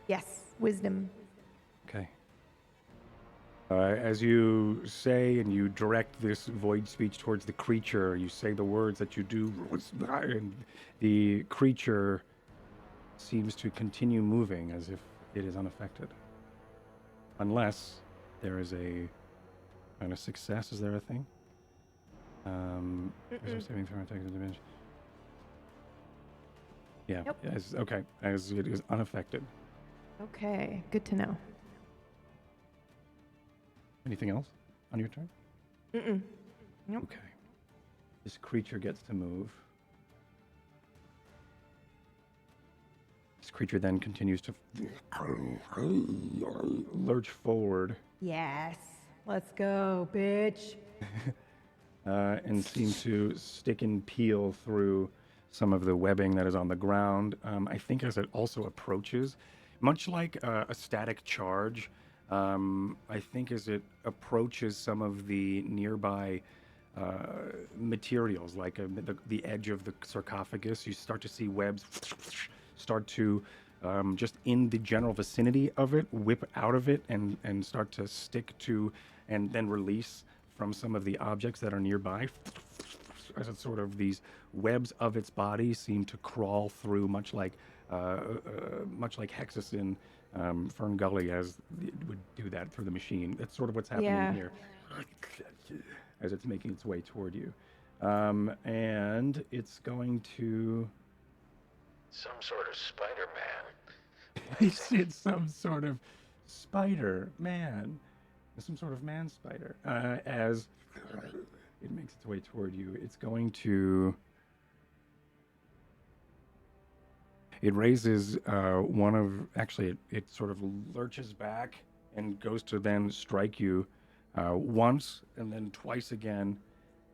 Yes. Wisdom. Okay. As you say and you direct this void speech towards the creature, you say the words that you do, and the creature seems to continue moving as if it is unaffected. Unless there is a kind of success. Is there a thing? Is there saving throw takes a dimension? Yeah. Nope. As it is unaffected. Okay. Good to know. Anything else on your turn? Nope. Okay. This creature gets to move. This creature then continues to lurch forward. Yes. Let's go, bitch. And seem to stick and peel through some of the webbing that is on the ground. I think as it also approaches, much like a static charge, I think as it approaches some of the nearby materials, like the edge of the sarcophagus, you start to see webs start to, just in the general vicinity of it, whip out of it and start to stick to and then release from some of the objects that are nearby. As it sort of, these webs of its body seem to crawl through, much like Hexus Fern Gully, as it would do that through the machine. That's sort of what's happening here as it's making its way toward you. And it's going to... Some sort of Spider-Man. It's some sort of Spider-Man. Some sort of man spider. As it makes its way toward you, it's going to... It raises it sort of lurches back and goes to then strike you once and then twice again,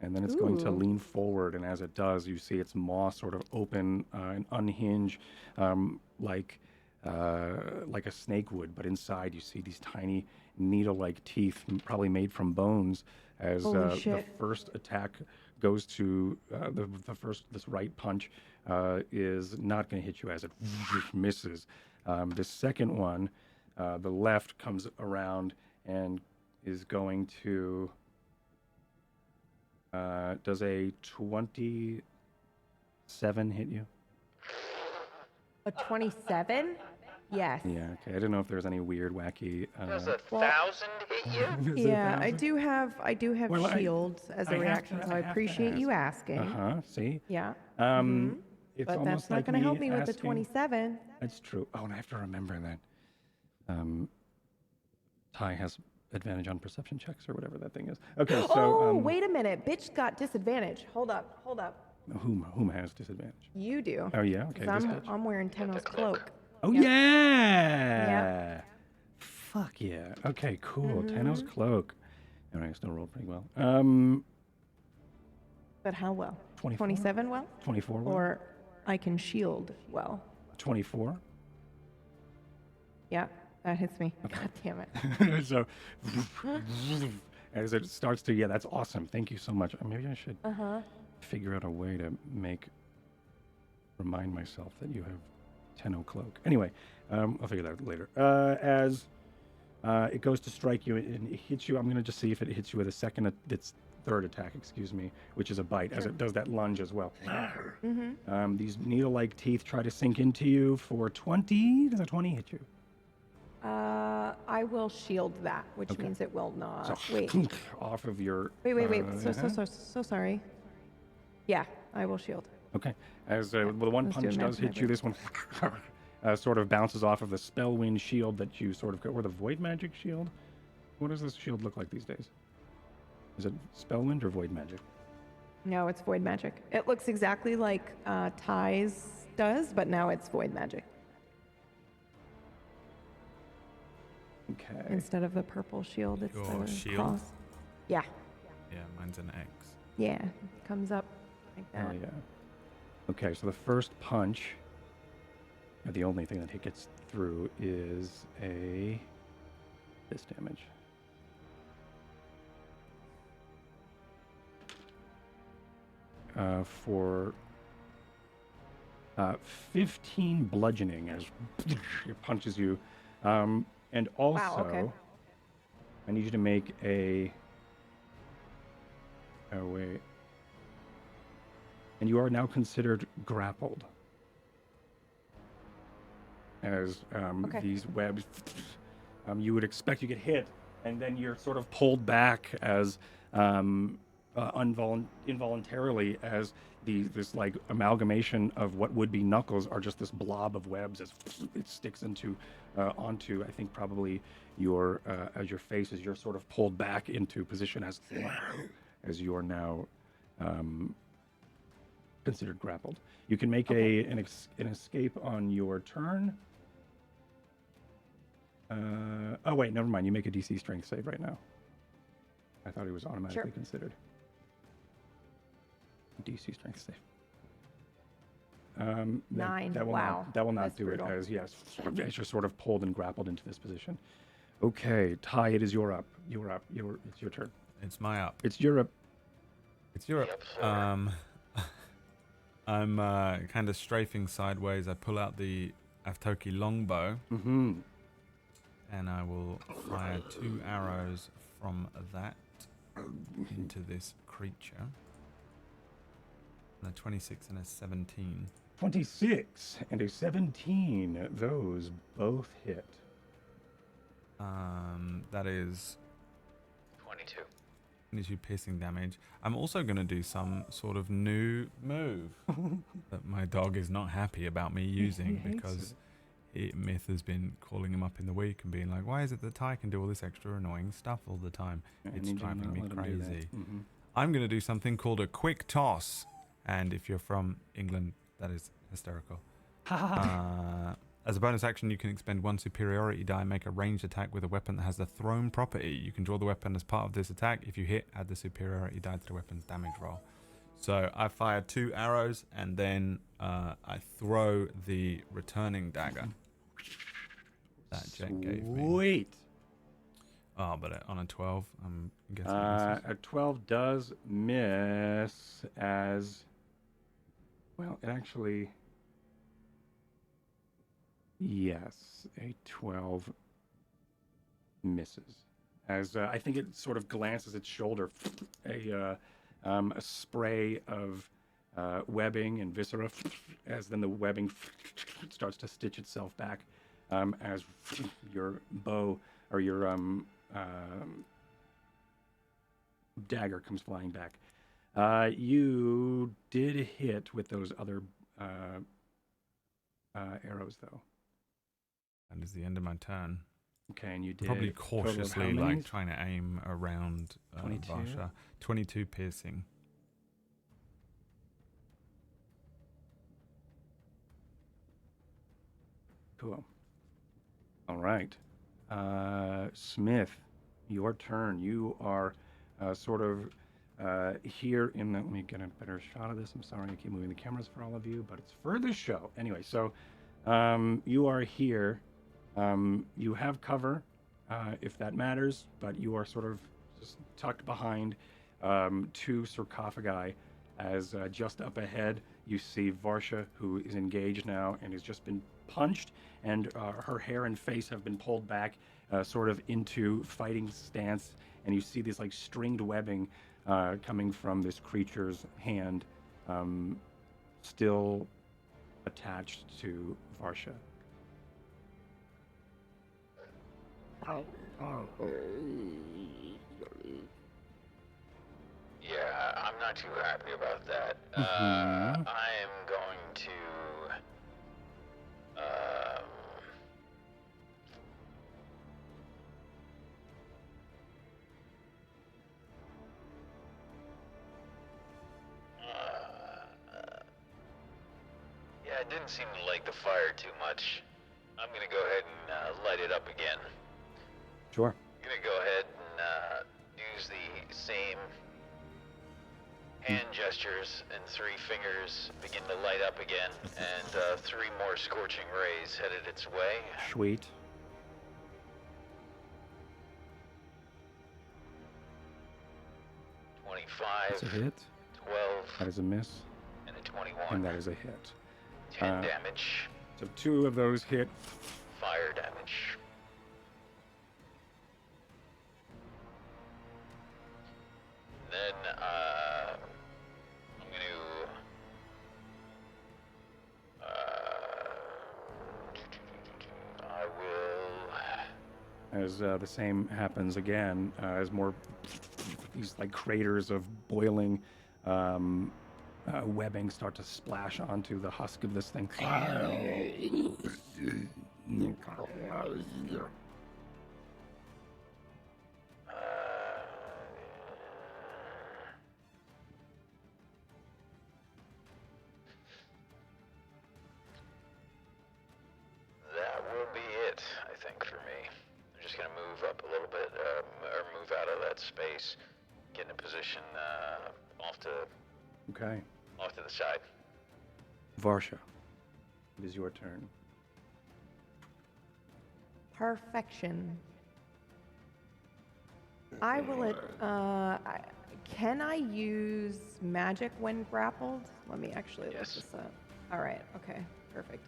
and then it's going to Ooh. lean forward. And as it does, you see its maw sort of open and unhinge, like a snake would. But inside, you see these tiny needle-like teeth, probably made from bones. As Holy the shit. first attack goes to this right punch is not going to hit you as it misses. The second one, the left, comes around and is going to does a 27 hit you? A 27? Yes. Yeah, okay. I didn't know if there's any weird, wacky. Does a Well- 1,000 hit you? Yeah, I do have Well, shields as I a have reaction, to- so I I have to appreciate you ask. asking. See? Yeah. It's But almost that's not like going to help me with the asking- 27. That's true. Oh, and I have to remember that. Ty has advantage on perception checks or whatever that thing is. Okay, so Oh, wait a minute. Bitch got disadvantage. Hold up. whom has disadvantage? You do. Oh yeah, okay. 'Cause This bitch. I'm wearing Tenno's cloak. Oh Yep. yeah. Fuck yeah. Okay, cool. Tenno's cloak. All right, I still rolled pretty well. But how well? 24. 27 well? 24 well? Or I can shield well. 24. Yeah, that hits me. God damn it. So as it starts to, yeah, that's awesome. Thank you so much. Maybe I should figure out a way to remind myself that you have Tenno cloak. Anyway, I'll figure that out later. As it goes to strike you and it hits you, I'm going to just see if it hits you with its third attack, excuse me, which is a bite, as it does that lunge as well. These needle-like teeth try to sink into you for 20. Does a 20 hit you? I will shield that, which means it will not. So Wait. off of your. Wait. So sorry. Yeah, I will shield. Okay. As the one Let's do punch a does hit you, this one sort of bounces off of the Spellwind shield that you sort of got, or the Void Magic shield. What does this shield look like these days? Is it Spellwind or Void Magic? No, it's void magic. It looks exactly like Ty's does, but now it's void magic Okay. instead of the purple shield. It's Your the shield? cross. Yeah, Yeah, mine's an X. yeah, comes up like Oh that. yeah. Okay, so the first punch, the only thing that it gets through is this damage. For 15 bludgeoning as it punches you. And also, okay. I need you to make a. Oh, wait. And you are now considered grappled. As Okay. these webs, you would expect you get hit, and then you're sort of pulled back as involuntarily as this like amalgamation of what would be knuckles are just this blob of webs as it sticks onto I think probably your face as you're sort of pulled back into position as you are now considered grappled. You can make an escape on your turn. Oh wait, never mind. You make a DC strength save right now. I thought it was automatically considered. DC strength save. 9. That will Wow. That will not That's do brutal. it as you're sort of pulled and grappled into this position. Okay, Ty, it is your up. It's your turn. It's my up. It's your up. It's Europe. Yep, sorry. I'm kind of strafing sideways. I pull out the Avtoki longbow, Mm-hmm. and I will fire 2 arrows from that into this creature. And a 26 and a 17. 26 and a 17. Those both hit. That is 22. 22 piercing damage. I'm also going to do some sort of new move that my dog is not happy about me using hates because Myth has been calling him up in the week and being like, why is it that Ty can do all this extra annoying stuff all the time? I It's need you to driving not me let him do that. crazy. Mhm. I'm going to do something called a quick toss. And if you're from England, that is hysterical. As a bonus action, you can expend 1 superiority die and make a ranged attack with a weapon that has the thrown property. You can draw the weapon as part of this attack. If you hit, add the superiority die to the weapon's damage roll. So I fire 2 arrows, and then I throw the returning dagger that Djett gave me. Sweet. Oh, but on a 12, I'm guessing it misses. A 12 does miss as... Well, it actually... Yes, a 12 misses. As I think it sort of glances its shoulder, a spray of webbing and viscera, as then the webbing starts to stitch itself back, as your bow or your dagger comes flying back. You did hit with those other arrows, though. That is the end of my turn. Okay, and you did Probably total of cautiously, how many? like trying to aim around 22? Varsha. 22 piercing. Cool. All right. Smith, your turn. You are sort of here in the... Let me get a better shot of this. I'm sorry I keep moving the cameras for all of you, but it's for the show. Anyway, so you are here. You have cover, if that matters, but you are sort of just tucked behind 2 sarcophagi as just up ahead you see Varsha, who is engaged now and has just been punched, and her hair and face have been pulled back sort of into fighting stance, and you see this like stringed webbing coming from this creature's hand, still attached to Varsha. Yeah, I'm not too happy about that. Mhm. I am going to... yeah, it didn't seem to like the fire too much. I'm gonna go ahead and light it up again. Sure. I'm gonna go ahead and use the same hand gestures, and 3 fingers begin to light up again, and 3 more scorching rays headed its way. Sweet. That's a 25, hit. 12, That is a miss. and a 21. And that is a hit. 10 damage, So 2 of those hit. fire damage. Then, I'm gonna, I will, As the same happens again, as more these like craters of boiling webbing start to splash onto the husk of this thing. that will be it, I think, for me. I'm just gonna move up a little bit, or move out of that space, get in a position off to Okay. the side. Varsha, it is your turn. Perfection. I will. Can I use magic when grappled? Let me actually Yes. look this up. All right. Okay. Perfect.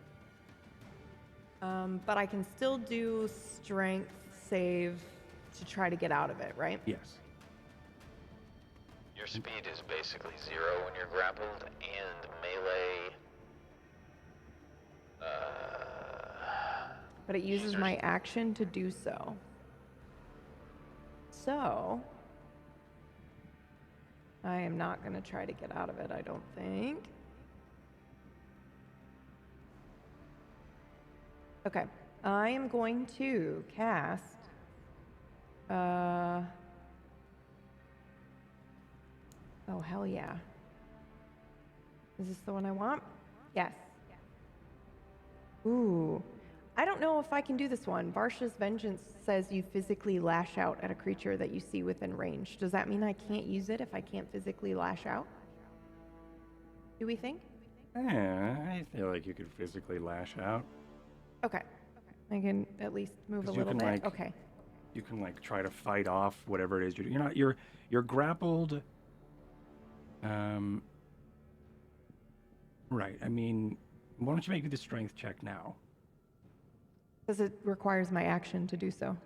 But I can still do strength save to try to get out of it, right? Yes. Your speed is basically 0 when you're grappled, and melee. But it uses my action to do so. So, I am not going to try to get out of it, I don't think. Okay, I am going to cast... oh, hell yeah. Is this the one I want? Yes. Ooh. I don't know if I can do this one. Varsha's Vengeance says you physically lash out at a creature that you see within range. Does that mean I can't use it if I can't physically lash out? Do we think? Yeah, I feel like you could physically lash out. Okay. I can at least move a 'Cause you little can, bit. like, Okay. You can like try to fight off whatever it is you're not. You're grappled. Right. I mean, why don't you make the strength check now? Because it requires my action to do so.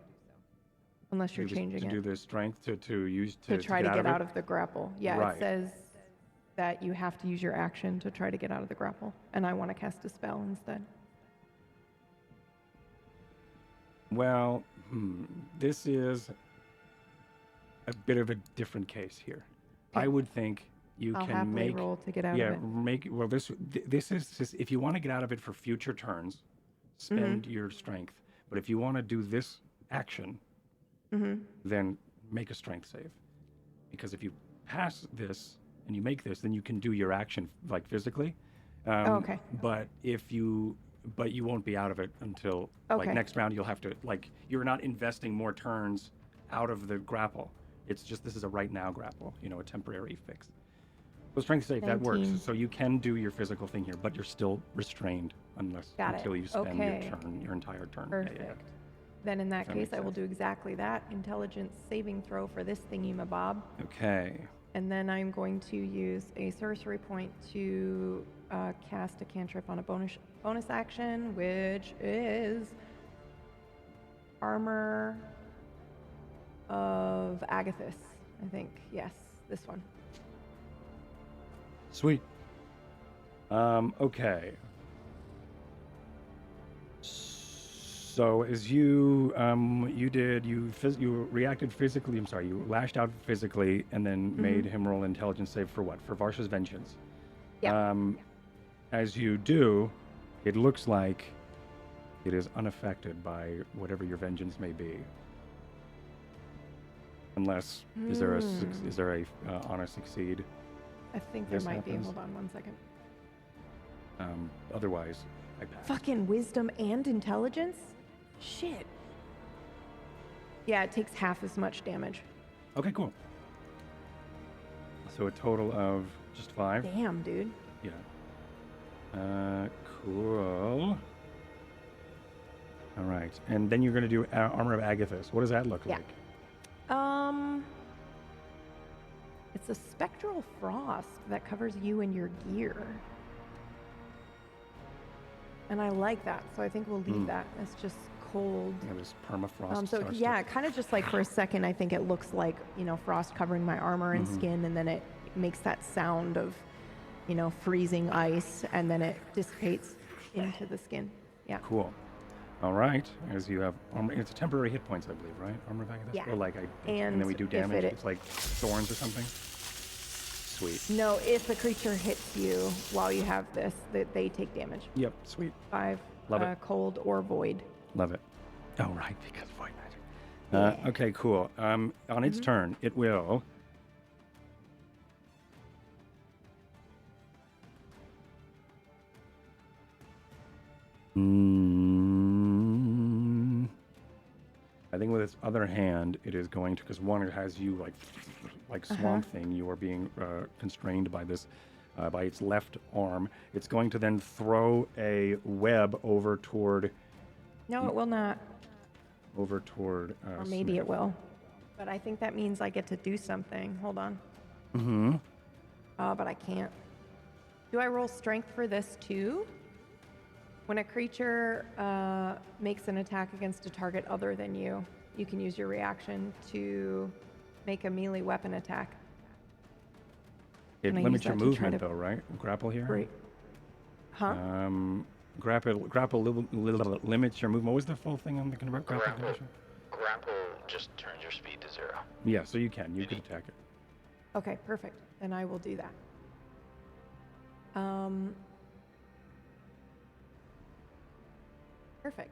Unless you're changing to it. do the strength to use To try to get out it? of the grapple. Yeah, Right. it says that you have to use your action to try to get out of the grapple. And I want to cast a spell instead. Well, this is a bit of a different case here. Okay. I would think you I'll can happily make roll to get out yeah of it. make well this is just, if you want to get out of it for future turns, spend your strength. But if you want to do this action, then make a strength save. Because if you pass this and you make this, then you can do your action like physically. Okay. But you won't be out of it until like Okay. next round. You'll have to like you're not investing more turns out of the grapple. It's just this is a right now grapple, a temporary fix. So strength save, that works. 19. So you can do your physical thing here, but you're still restrained until you spend Okay. your entire turn. Perfect. Yeah. Then in that That case, makes I will sense. do exactly that. Intelligence saving throw for this thingy-mabob. Okay. And then I'm going to use a sorcery point to cast a cantrip on a bonus action, which is Armor of Agathis, I think. Yes, this one. Sweet. Okay. So as you reacted physically. I'm sorry. You lashed out physically and then made him roll intelligence save for what? For Varsha's Vengeance. Yeah. As you do, it looks like it is unaffected by whatever your vengeance may be. Unless is there a honor succeed? I think there this might be. happens. Hold on one second. Otherwise, I pass. Fucking wisdom and intelligence? Shit. Yeah, it takes half as much damage. Okay, cool. So a total of just 5. Damn, dude. Yeah. Cool. All right, and then you're going to do Armor of Agathis. What does that look Yeah. like? It's a spectral frost that covers you and your gear. And I like that, so I think we'll leave that as just cold. Yeah, this permafrost. So starts to- yeah, kind of just like for a second, I think it looks like, frost covering my armor and skin, and then it makes that sound of, freezing ice, and then it dissipates into the skin. Yeah. Cool. All right. As you have armor, it's a temporary hit points, I believe, right? Armor of Agathis. Yeah. Or like and then we do if damage. it- It's like thorns or something. Sweet. No, if the creature hits you while you have this, they take damage. Yep. Sweet. 5 Love it. cold or void. Love it. Oh, right, because void magic. Yeah. Okay, cool. On its turn, it will. I think with its other hand, it is going to, because one, it has you like Swamp Thing. You are being constrained by this, by its left arm. It's going to then throw a web over toward. No, it will not. Over toward. Or maybe Smith. it will. But I think that means I get to do something. Hold on. But I can't. Do I roll strength for this too? When a creature makes an attack against a target other than you, you can use your reaction to make a melee weapon attack. It Can I limits use your that to try movement, to- though, right? Grapple here. Great. Huh? Grapple limits your movement. What was the full thing on the grapple condition? Grapple just turns your speed to 0. Yeah, so you can attack it. Okay, perfect. Then I will do that. Perfect.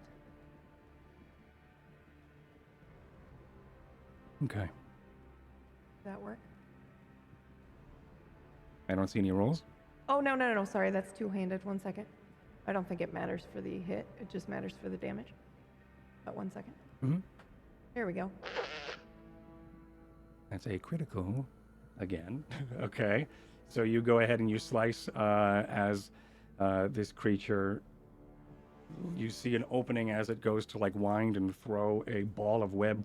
Okay. Does that work? I don't see any rolls. Oh, no. Sorry, that's two-handed. 1 second. I don't think it matters for the hit. It just matters for the damage. About 1 second. Mm-hmm. There we go. That's a critical again. Okay. So you go ahead and you slice as this creature. You see an opening as it goes to like wind and throw a ball of web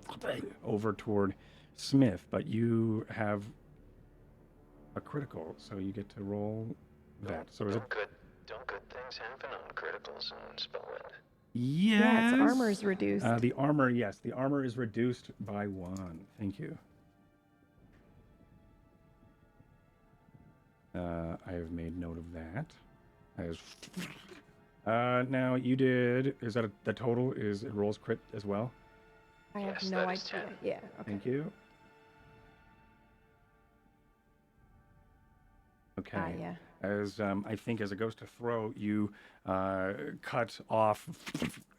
over toward Smith, but you have a critical, so you get to roll that. So is it? Don't good things happen on criticals in Spellwind? Yes. Yeah, its armor is reduced. The armor, yes, the armor is reduced by 1. Thank you. I have made note of that. Now you did. Is that the total? Is it rolls crit as well? I have Yes, no that idea. is 10. Yeah. Okay. Thank you. Okay. Yeah. As I think as it goes to throw, you cut off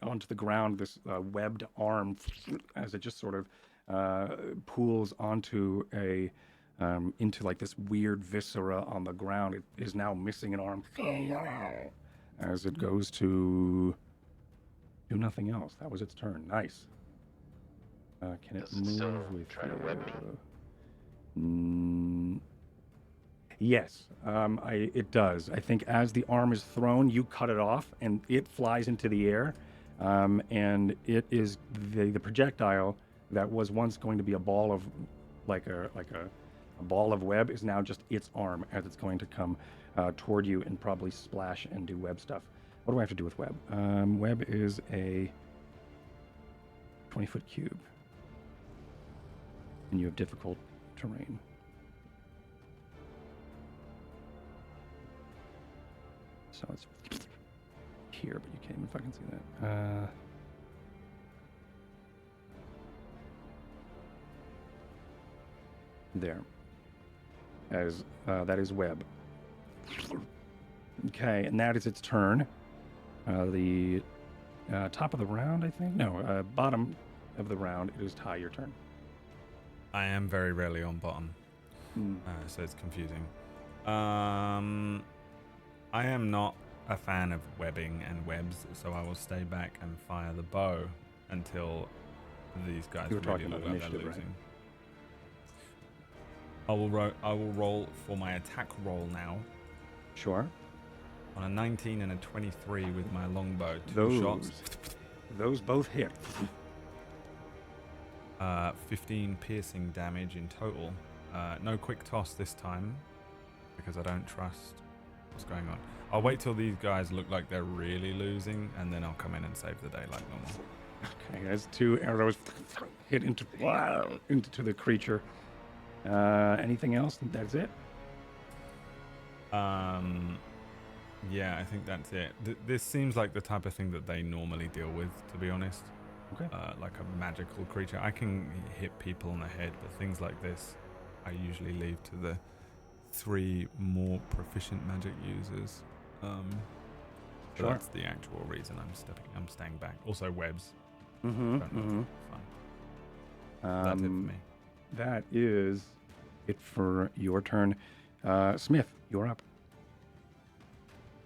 onto the ground this webbed arm as it just sort of pools onto a into like this weird viscera on the ground. It is now missing an arm as it goes to do nothing else. That was its turn. Nice. Can it Does it still move with try to web you? Yes, it does. I think as the arm is thrown, you cut it off, and it flies into the air, and it is the projectile that was once going to be a ball of, like a ball of web, is now just its arm as it's going to come toward you and probably splash and do web stuff. What do I have to do with web? Web is a 20-foot cube, and you have difficult terrain. So it's here, but you can't even fucking see that. There. As that is web. Okay, and that is its turn. The top of the round, I think. No, bottom of the round. It is Ty. Your turn. I am very rarely on bottom, so it's confusing. I am not a fan of webbing and webs, so I will stay back and fire the bow until these guys You were really talking look about like they're initiative, right? losing. I will roll for my attack roll now. Sure. On a 19 and a 23 with my longbow, two Those shots. Those both hit. 15 piercing damage in total. No quick toss this time because I don't trust what's going on. I'll wait till these guys look like they're really losing, and then I'll come in and save the day like normal. Okay, as 2 arrows hit into the creature. Anything else? That's it? Yeah, I think that's it. This seems like the type of thing that they normally deal with, to be honest. Okay. Like a magical creature. I can hit people on the head, but things like this, I usually leave to the 3 more proficient magic users. So Sure. that's the actual reason I'm staying back. Also webs. Mm-hmm. Don't know, fun. That's it for me. That is it for your turn. Smith, you're up.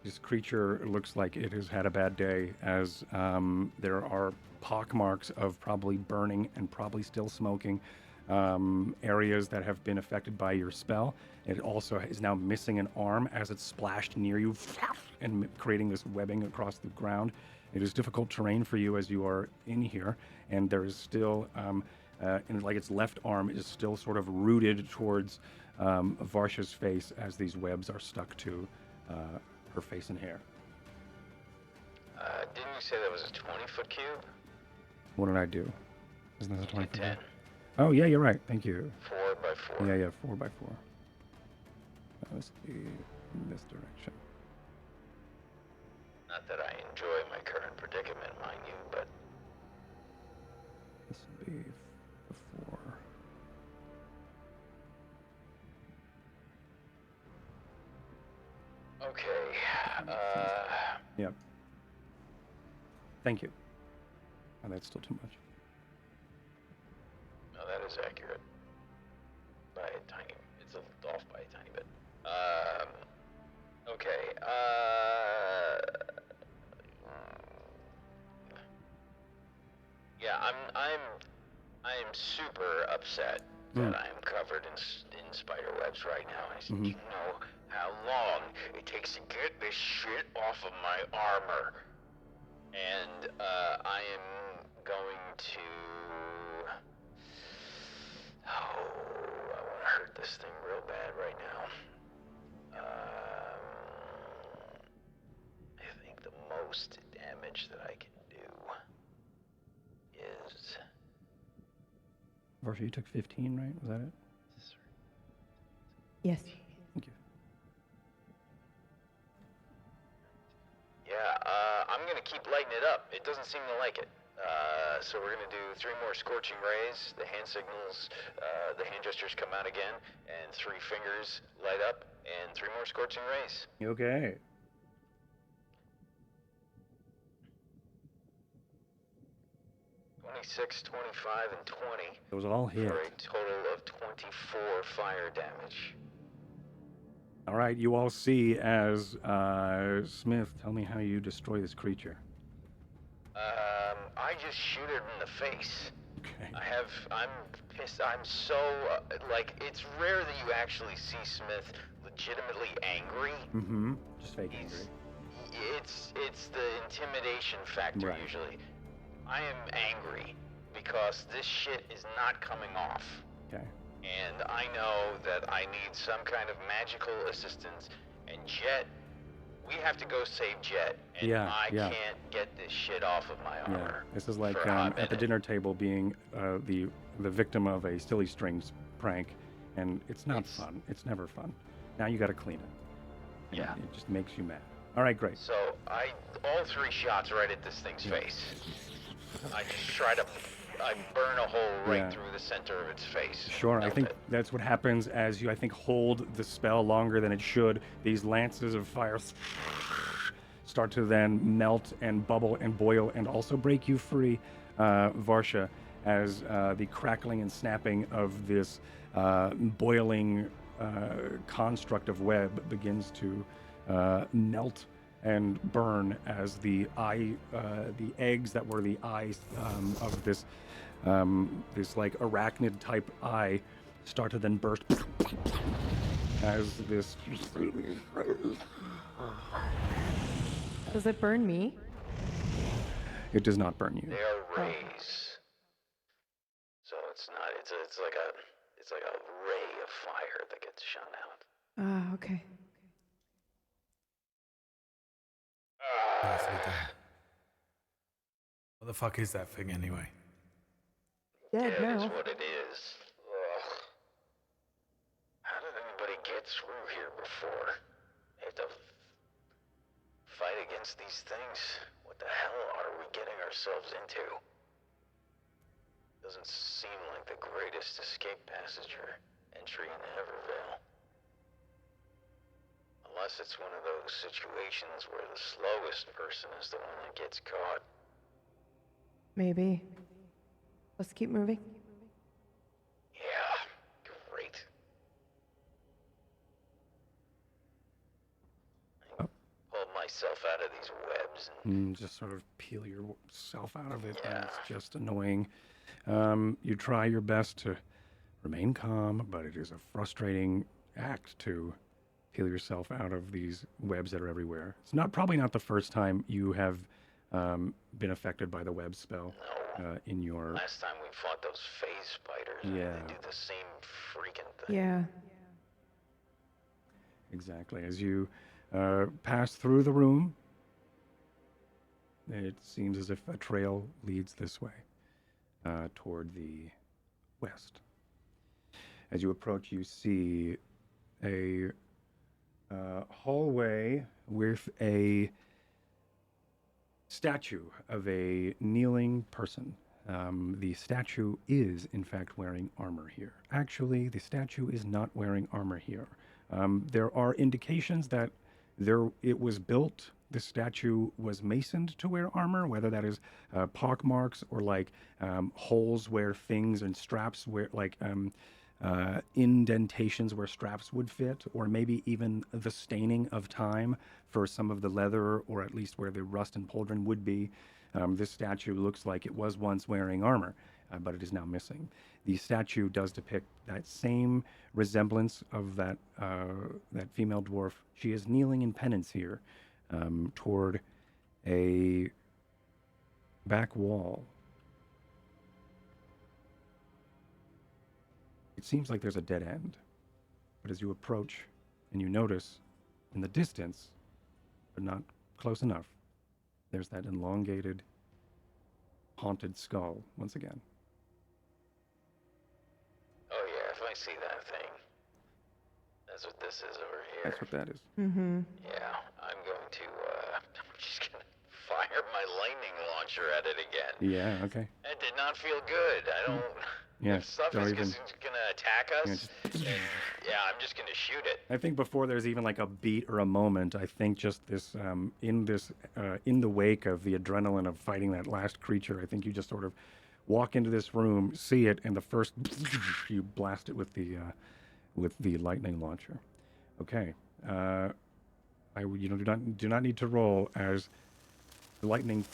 This creature looks like it has had a bad day, as there are pockmarks of probably burning and probably still smoking areas that have been affected by your spell. It also is now missing an arm as it's splashed near you and creating this webbing across the ground. It is difficult terrain for you as you are in here, and there is still, and like its left arm is still sort of rooted towards Varsha's face as these webs are stuck to her face and hair. Didn't you say that was a 20-foot cube? What did I do? Isn't that a 20? 10. Oh, yeah, you're right. Thank you. 4 by 4. Yeah, 4 by 4. That was in this direction. Not that I enjoy my current predicament, mind you, but This will be 4. okay. Yep. Thank you. Oh, that's still too much. No, that is accurate. By a tiny, it's off by a tiny bit. Okay. I'm super upset that I am covered in spider webs right now. I said, you know how long it takes to get this shit off of my armor, and I am going to. Oh, I want to hurt this thing real bad right now. I think the most damage that I can do is... Varsha, you took 15, right? Was that it? Yes. Thank you. Yeah, I'm gonna keep lighting it up. It doesn't seem to like it. So we're gonna do 3 more scorching rays, the hand signals, the hand gestures come out again, and 3 fingers light up, and 3 more scorching rays. Okay. Six, 25, and 20. Those all hit. For a total of 24 fire damage. All right, you all see as Smith, tell me how you destroy this creature. I just shoot it in the face. Okay. I'm pissed. I'm so, it's rare that you actually see Smith legitimately angry. Mm-hmm. Just fake angry. It's the intimidation factor, Right. usually. I am angry because this shit is not coming off. Okay. And I know that I need some kind of magical assistance. And Djett, we have to go save Djett. And Yeah, I yeah. can't get this shit off of my Yeah. armor. This is like for a hot at the minute. dinner table being the victim of a silly strings prank, and it's not fun. It's never fun. Now you got to clean it. And Yeah. It just makes you mad. All right, great. So all 3 shots right at this thing's face. I just try to, I burn a hole right Yeah. through the center of its face. Sure, I Melt think it. that's what happens as you, I think, hold the spell longer than it should. These lances of fire start to then melt and bubble and boil and also break you free, Varsha, as the crackling and snapping of this boiling construct of web begins to melt and burn as the eggs that were the eyes of this like arachnid type eye start to then burst as this. Does it burn me? It does not burn you. They are rays. So it's not, it's like a ray of fire that gets shot out. Ah, okay. Nicely done. What the fuck is that thing anyway? Dead Dead is now. what it is. Ugh. How did anybody get through here before? They have to fight against these things. What the hell are we getting ourselves into? Doesn't seem like the greatest escape passage or entry into Evervale. Unless it's one of those situations where the slowest person is the one that gets caught. Maybe. Let's keep moving. Yeah, great. I pulled myself out of these webs and Just sort of peel yourself out of it, and it's just annoying. You try your best to remain calm, but it is a frustrating act to peel yourself out of these webs that are everywhere. It's probably not the first time you have been affected by the web spell in your. last time we fought those phase spiders, Yeah. they do the same freaking thing. Yeah. Exactly. As you pass through the room, it seems as if a trail leads this way toward the west. As you approach, you see a hallway with a statue of a kneeling person. The statue is, in fact, wearing armor here. Actually, the statue is not wearing armor here. There are indications that it was built, the statue was masoned to wear armor, whether that is pock marks or like holes where things and straps where like indentations where straps would fit, or maybe even the staining of time for some of the leather, or at least where the rust and pauldron would be. This statue looks like it was once wearing armor, but it is now missing. The statue does depict that same resemblance of that female dwarf. She is kneeling in penance here toward a back wall. It seems like there's a dead end, but as you approach and you notice in the distance, but not close enough, there's that elongated, haunted skull once again. Oh yeah, if I see that thing, that's what this is over here. That's what that is. Mm-hmm. Yeah, I'm going to, I'm just gonna fire my lightning launcher at it again. Yeah, okay. It did not feel good. I don't... Yeah, if stuff don't is even... gonna attack us, then, yeah, I'm just gonna shoot it. I think before there's even like a beat or a moment, I think just this, in the wake of the adrenaline of fighting that last creature, I think you just sort of walk into this room, see it, and the first, you blast it with the lightning launcher. Okay. Do not need to roll as the lightning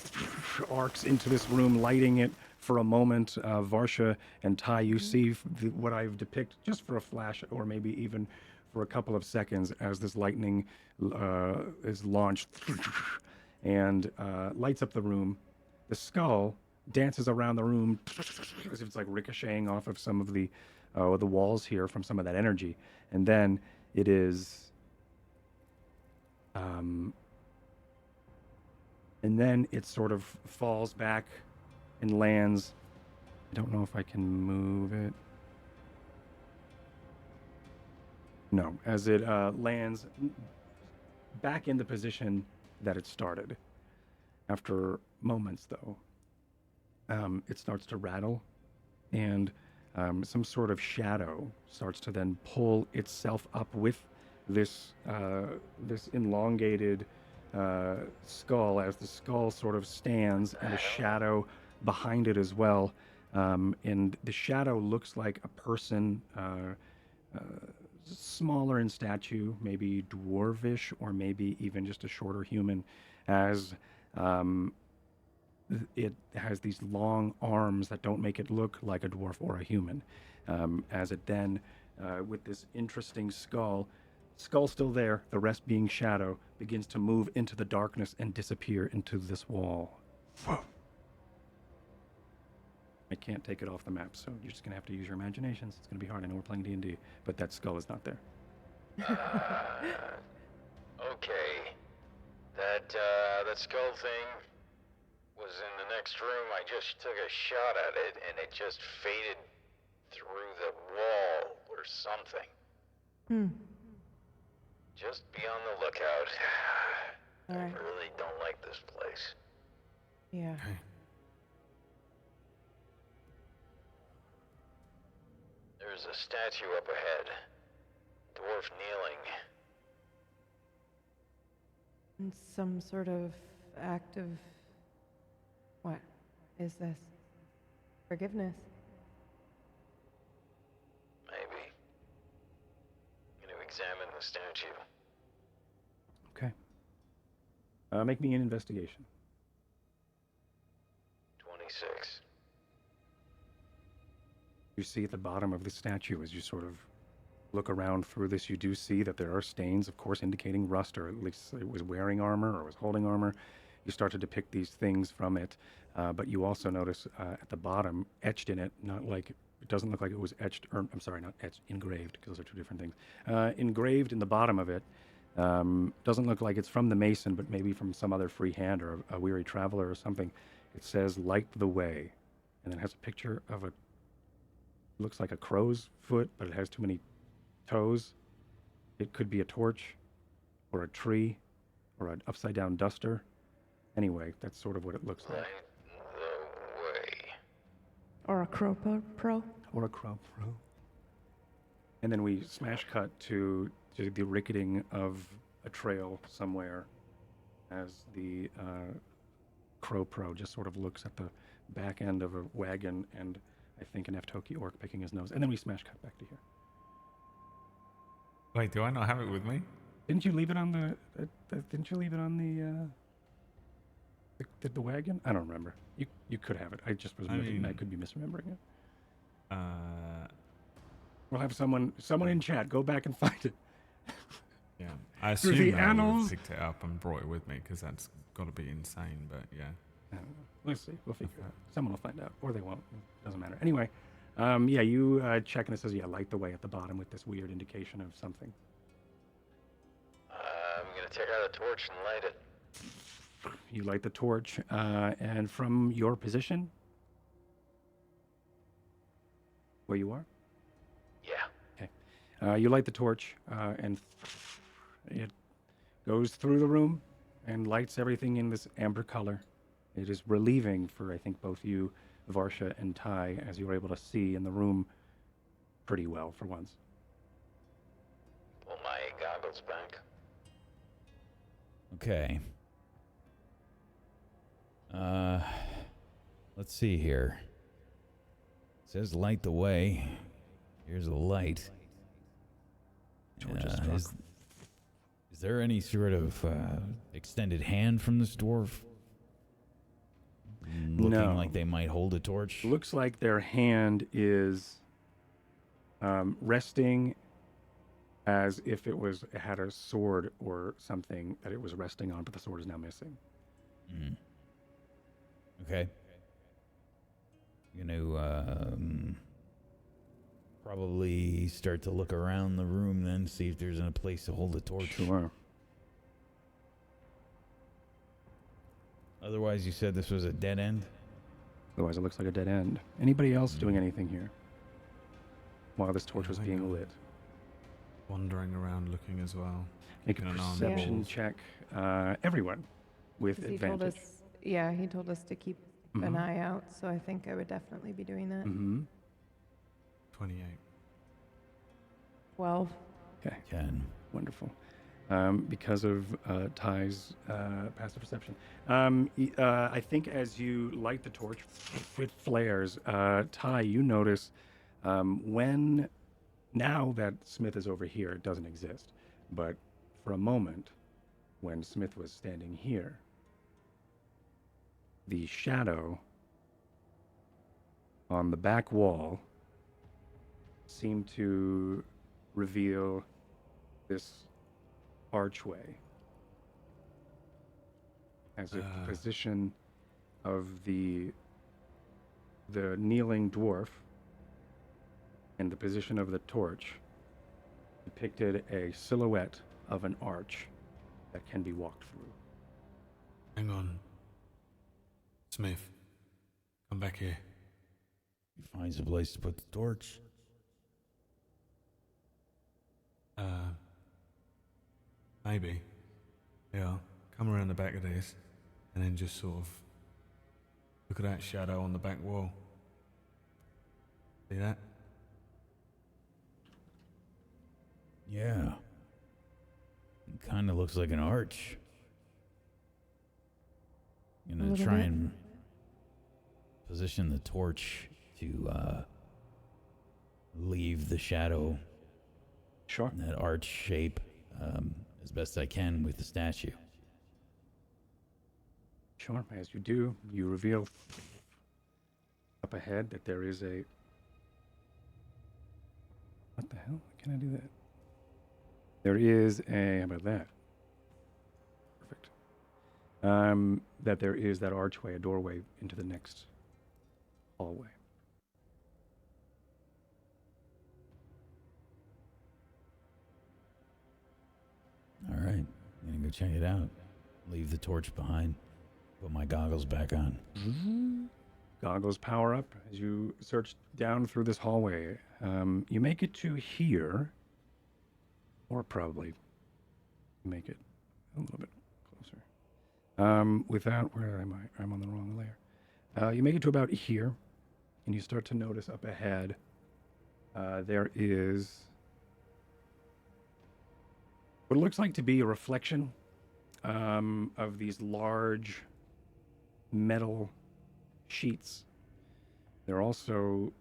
arcs into this room, lighting it for a moment. Varsha and Ty, you see what I've depicted just for a flash, or maybe even for a couple of seconds, as this lightning is launched and lights up the room. The skull dances around the room as if it's like ricocheting off of some of the walls here from some of that energy, and then it is. And then it sort of falls back and lands. I don't know if I can move it. No, as it lands back in the position that it started. After moments, though, it starts to rattle, and some sort of shadow starts to then pull itself up with this elongated skull, as the skull sort of stands, and a shadow behind it as well. And the shadow looks like a person, smaller in stature, maybe dwarvish, or maybe even just a shorter human, as it has these long arms that don't make it look like a dwarf or a human. As it then, with this interesting skull still there, the rest being shadow, begins to move into the darkness and disappear into this wall. I can't take it off the map, so you're just going to have to use your imaginations. It's going to be hard. I know we're playing D&D, but that skull is not there. Okay. That skull thing was in the next room. I just took a shot at it, and it just faded through the wall or something. Just be on the lookout. All right. I really don't like this place. Yeah. Okay. There's a statue up ahead. Dwarf kneeling. And some sort of act of... What is this? Forgiveness. Maybe. I'm gonna examine the statue. Okay. Make me an investigation. 26. You see at the bottom of the statue, as you sort of look around through this, you do see that there are stains, of course, indicating rust, or at least it was wearing armor or was holding armor. You start to depict these things from it, but you also notice at the bottom, etched in it, not like, it doesn't look like it was etched, or I'm sorry, not etched, engraved, because those are two different things. Engraved in the bottom of it, doesn't look like it's from the mason, but maybe from some other free hand or a weary traveler or something. It says, "Light the way," and then it has a picture of a, looks like a crow's foot, but it has too many toes. It could be a torch, or a tree, or an upside-down duster. Anyway, that's sort of what it looks like. Light the way. Or a crow pro? Or a crow pro. And then we smash cut to the ricketing of a trail somewhere, as the crow pro just sort of looks at the back end of a wagon and I think, an Eftoki orc picking his nose. And then we smash cut back to here. Wait, do I not have it with me? Didn't you leave it on the? Didn't you leave it on the wagon? I don't remember. You could have it. I just was. I could be misremembering it. We'll have someone in chat go back and find it. Yeah, I Through assume the that I would annals. have picked it up and brought it with me because that's got to be insane. But yeah, I don't know. Let's see. We'll figure it out. Someone will find out, or they won't. Doesn't matter. Anyway, yeah, you check and it says, yeah, light the way at the bottom with this weird indication of something. I'm gonna take out a torch and light it. You light the torch, and from your position, where you are, Yeah. you light the torch, and it goes through the room and lights everything in this amber color. It is relieving for, I think, both you, Varsha, and Ty, as you're able to see in the room pretty well for once. Pull my goggles back. Okay. Let's see here. It says light the way. Here's a light. Torch is struck. Is there any sort of extended hand from this dwarf? Looking No. like they might hold a torch? Looks like their hand is resting as if it had a sword or something that it was resting on, but the sword is now missing. Mm. Okay. I'm gonna probably start to look around the room then, see if there's a place to hold a torch. Sure. Otherwise, you said this was a dead end? Otherwise, it looks like a dead end. Anybody else doing anything here while this torch was I being know. lit? wandering around looking as well. Make a keeping an eye on perception walls. check. Everyone with 'Cause he told advantage. us, yeah, he told us to keep Mhm. an eye out, so I think I would definitely be doing that. Mm-hmm. 28. 12. Okay, 10. wonderful. Because of Ty's passive perception. I think as you light the torch, it flares. Ty, you notice when, now that Smith is over here, it doesn't exist. But for a moment, when Smith was standing here, the shadow on the back wall seemed to reveal this archway as if the position of the kneeling dwarf and the position of the torch depicted a silhouette of an arch that can be walked through. Hang on. Smith, come back here. He finds a place to put the torch. Maybe. Yeah. Come around the back of this, and then just sort of look at that shadow on the back wall. See that? Yeah. It kind of looks like an arch. I'm gonna little try bit. and position the torch to leave the shadow Sure. in that arch shape as best I can with the statue. Sure. As you do, you reveal up ahead that there is a... What the hell? Can I do that? There is a... How about that? Perfect. That there is that archway, a doorway into the next hallway. All right. I'm gonna go check it out. Leave the torch behind. Put my goggles back on. Goggles power up as you search down through this hallway. You make it to here, or probably make it a little bit closer. Without, where am I? I'm on the wrong layer. You make it to about here, and you start to notice up ahead there is what looks like to be a reflection of these large metal sheets. They're also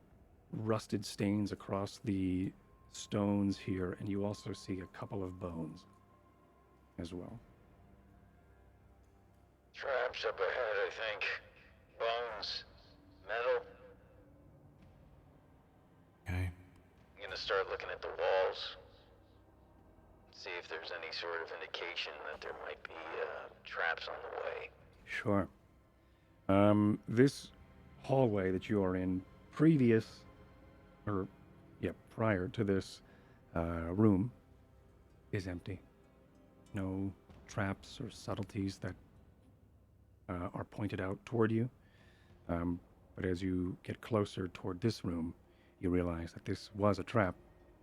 rusted stains across the stones here, and you also see a couple of bones as well. Traps up ahead, I think. Bones. Metal. Okay. I'm gonna start looking at the walls. See if there's any sort of indication that there might be traps on the way. Sure. This hallway that you are in, prior to this room, is empty. No traps or subtleties that are pointed out toward you. But as you get closer toward this room, you realize that this was a trap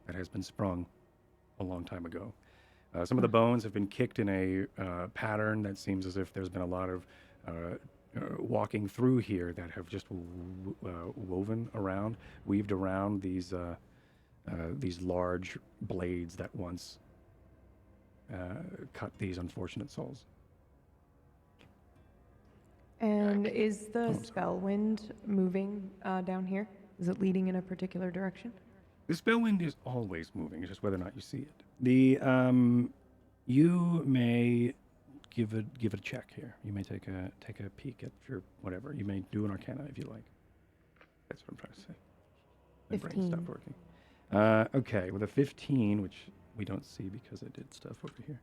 that has been sprung a long time ago. Some of the bones have been kicked in a pattern that seems as if there's been a lot of walking through here that have just weaved around these large blades that once cut these unfortunate souls. And is the Spellwind moving down here? Is it leading in a particular direction? The Spellwind is always moving. It's just whether or not you see it. You may give it a check here. You may take a peek at your whatever. You may do an Arcana if you like. That's what I'm trying to say. My brain 15. stopped working. Okay, with a 15, which we don't see because I did stuff over here.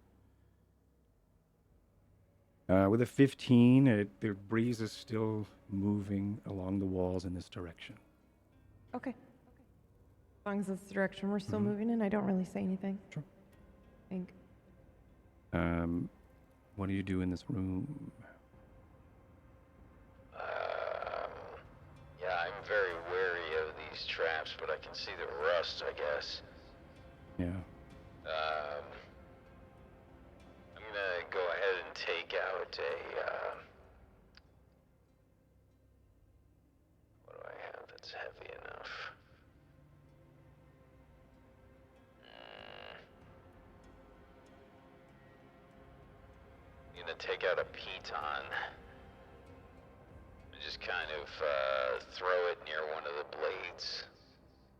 With a 15, the breeze is still moving along the walls in this direction. Okay. As long as that's the direction we're still moving in, I don't really say anything. Sure. I think. What do you do in this room? Yeah, I'm very wary of these traps, but I can see the rust, I guess. Yeah. I'm gonna go ahead and take out a, what do I have that's heavy enough? I'm gonna take out a piton. Just kind of throw it near one of the blades,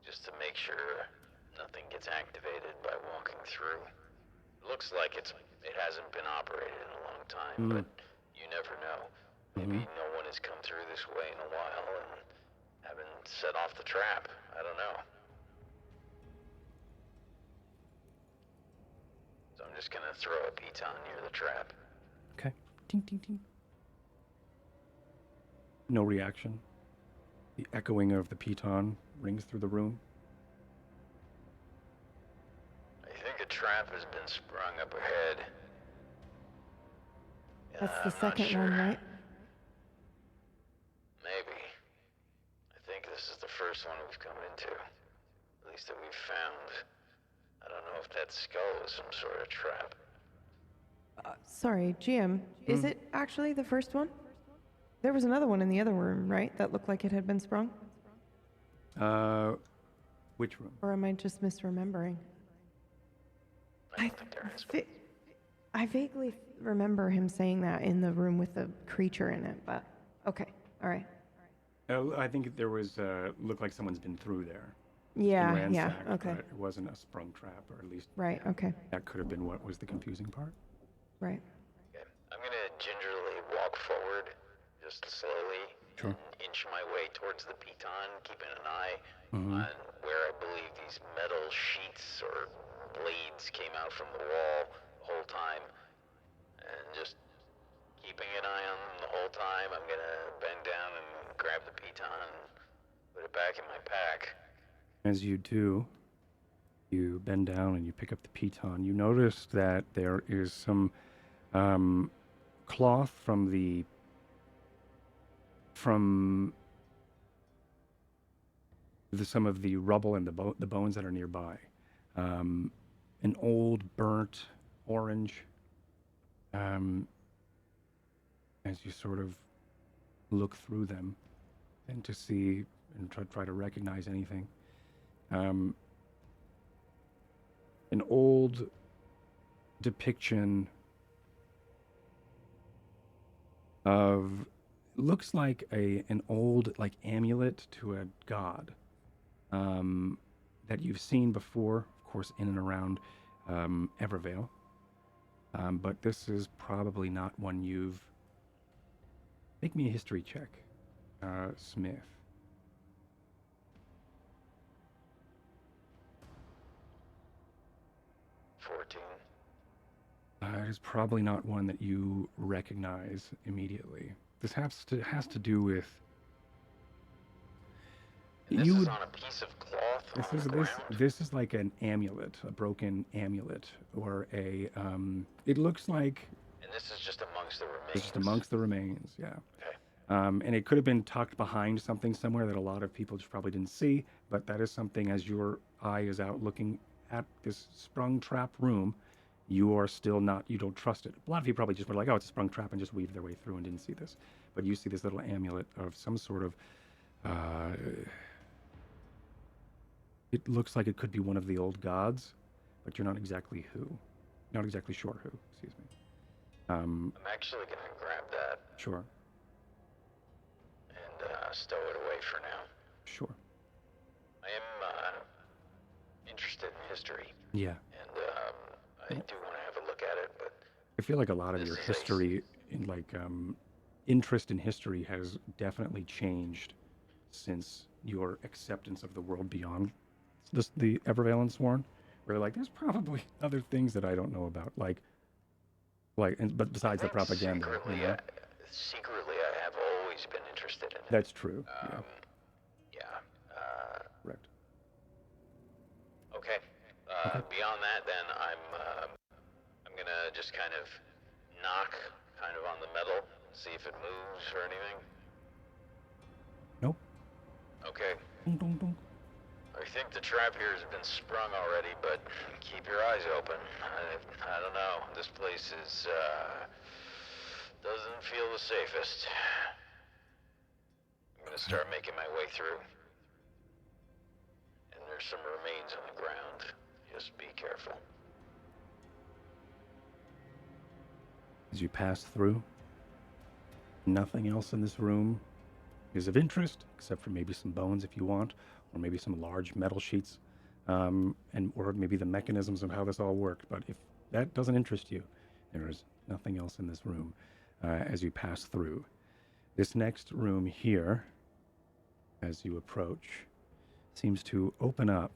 just to make sure nothing gets activated by walking through. It looks like it hasn't been operated in a long time, but you never know. Maybe no one has come through this way in a while and haven't set off the trap. I don't know. So I'm just gonna throw a piton near the trap. Okay. Ding, ding, ding. No reaction. The echoing of the piton rings through the room. I think a trap has been sprung up ahead. That's the I'm not second one, sure. right? Maybe. I think this is the first one we've come into. At least that we've found. I don't know if that skull is some sort of trap. Sorry, GM. Is it actually the first one? There was another one in the other room, right? That looked like it had been sprung? Which room? Or am I just misremembering? I don't think there is. I vaguely remember him saying that in the room with the creature in it, but okay, all right. I think there was, looked like someone's been through there. Yeah, and yeah, ransacked, okay. but it wasn't a sprung trap, or at least Right, okay, that could have been what was the confusing part. right. Okay. I'm gonna gingerly walk forward, just slowly, Sure. and inch my way towards the piton, keeping an eye on where I believe these metal sheets or blades came out from the wall the whole time. And just keeping an eye on them the whole time, I'm gonna bend down and grab the piton and put it back in my pack. As you do, you bend down and you pick up the piton. You notice that there is some cloth from some of the rubble and the bones that are nearby. An old burnt orange. As you sort of look through them and to see and try to recognize anything. An old depiction of looks like an old amulet to a god, that you've seen before, of course, in and around Evervale. But this is probably not one you've... Make me a history check, Smith. 14. It is probably not one that you recognize immediately. This has to do with... And this is on a piece of cloth on the ground? This is like an amulet, a broken amulet, or a... it looks like... And this is just amongst the remains? It's just amongst the remains, yeah. Okay. And it could have been tucked behind something somewhere that a lot of people just probably didn't see, but that is something, as your eye is out looking at this sprung trap room, you are still not, you don't trust it. A lot of people probably just were like, oh, it's a sprung trap, and just weaved their way through and didn't see this. But you see this little amulet of some sort of, it looks like it could be one of the old gods, but you're not exactly sure who, excuse me. I'm actually going to grab that. Sure. And stow it away for now. Sure. I am interested in history. Yeah. And I do want to have a look at it, but... I feel like a lot of your history, interest in history has definitely changed since your acceptance of the world beyond the Evervale and Sworn. Where like, there's probably other things that I don't know about, but besides the propaganda. Secretly, I have always been interested in it. That's true. Correct. Okay. Beyond that, then I'm gonna just kind of knock on the metal, see if it moves or anything. Nope. Okay. Dun, dun, dun. I think the trap here has been sprung already, but keep your eyes open. I don't know. This place is doesn't feel the safest. I'm gonna start making my way through. And there's some remains on the ground. Just be careful. As you pass through, nothing else in this room is of interest, except for maybe some bones if you want, or maybe some large metal sheets, or maybe the mechanisms of how this all worked. But if that doesn't interest you, there is nothing else in this room as you pass through. This next room here, as you approach, seems to open up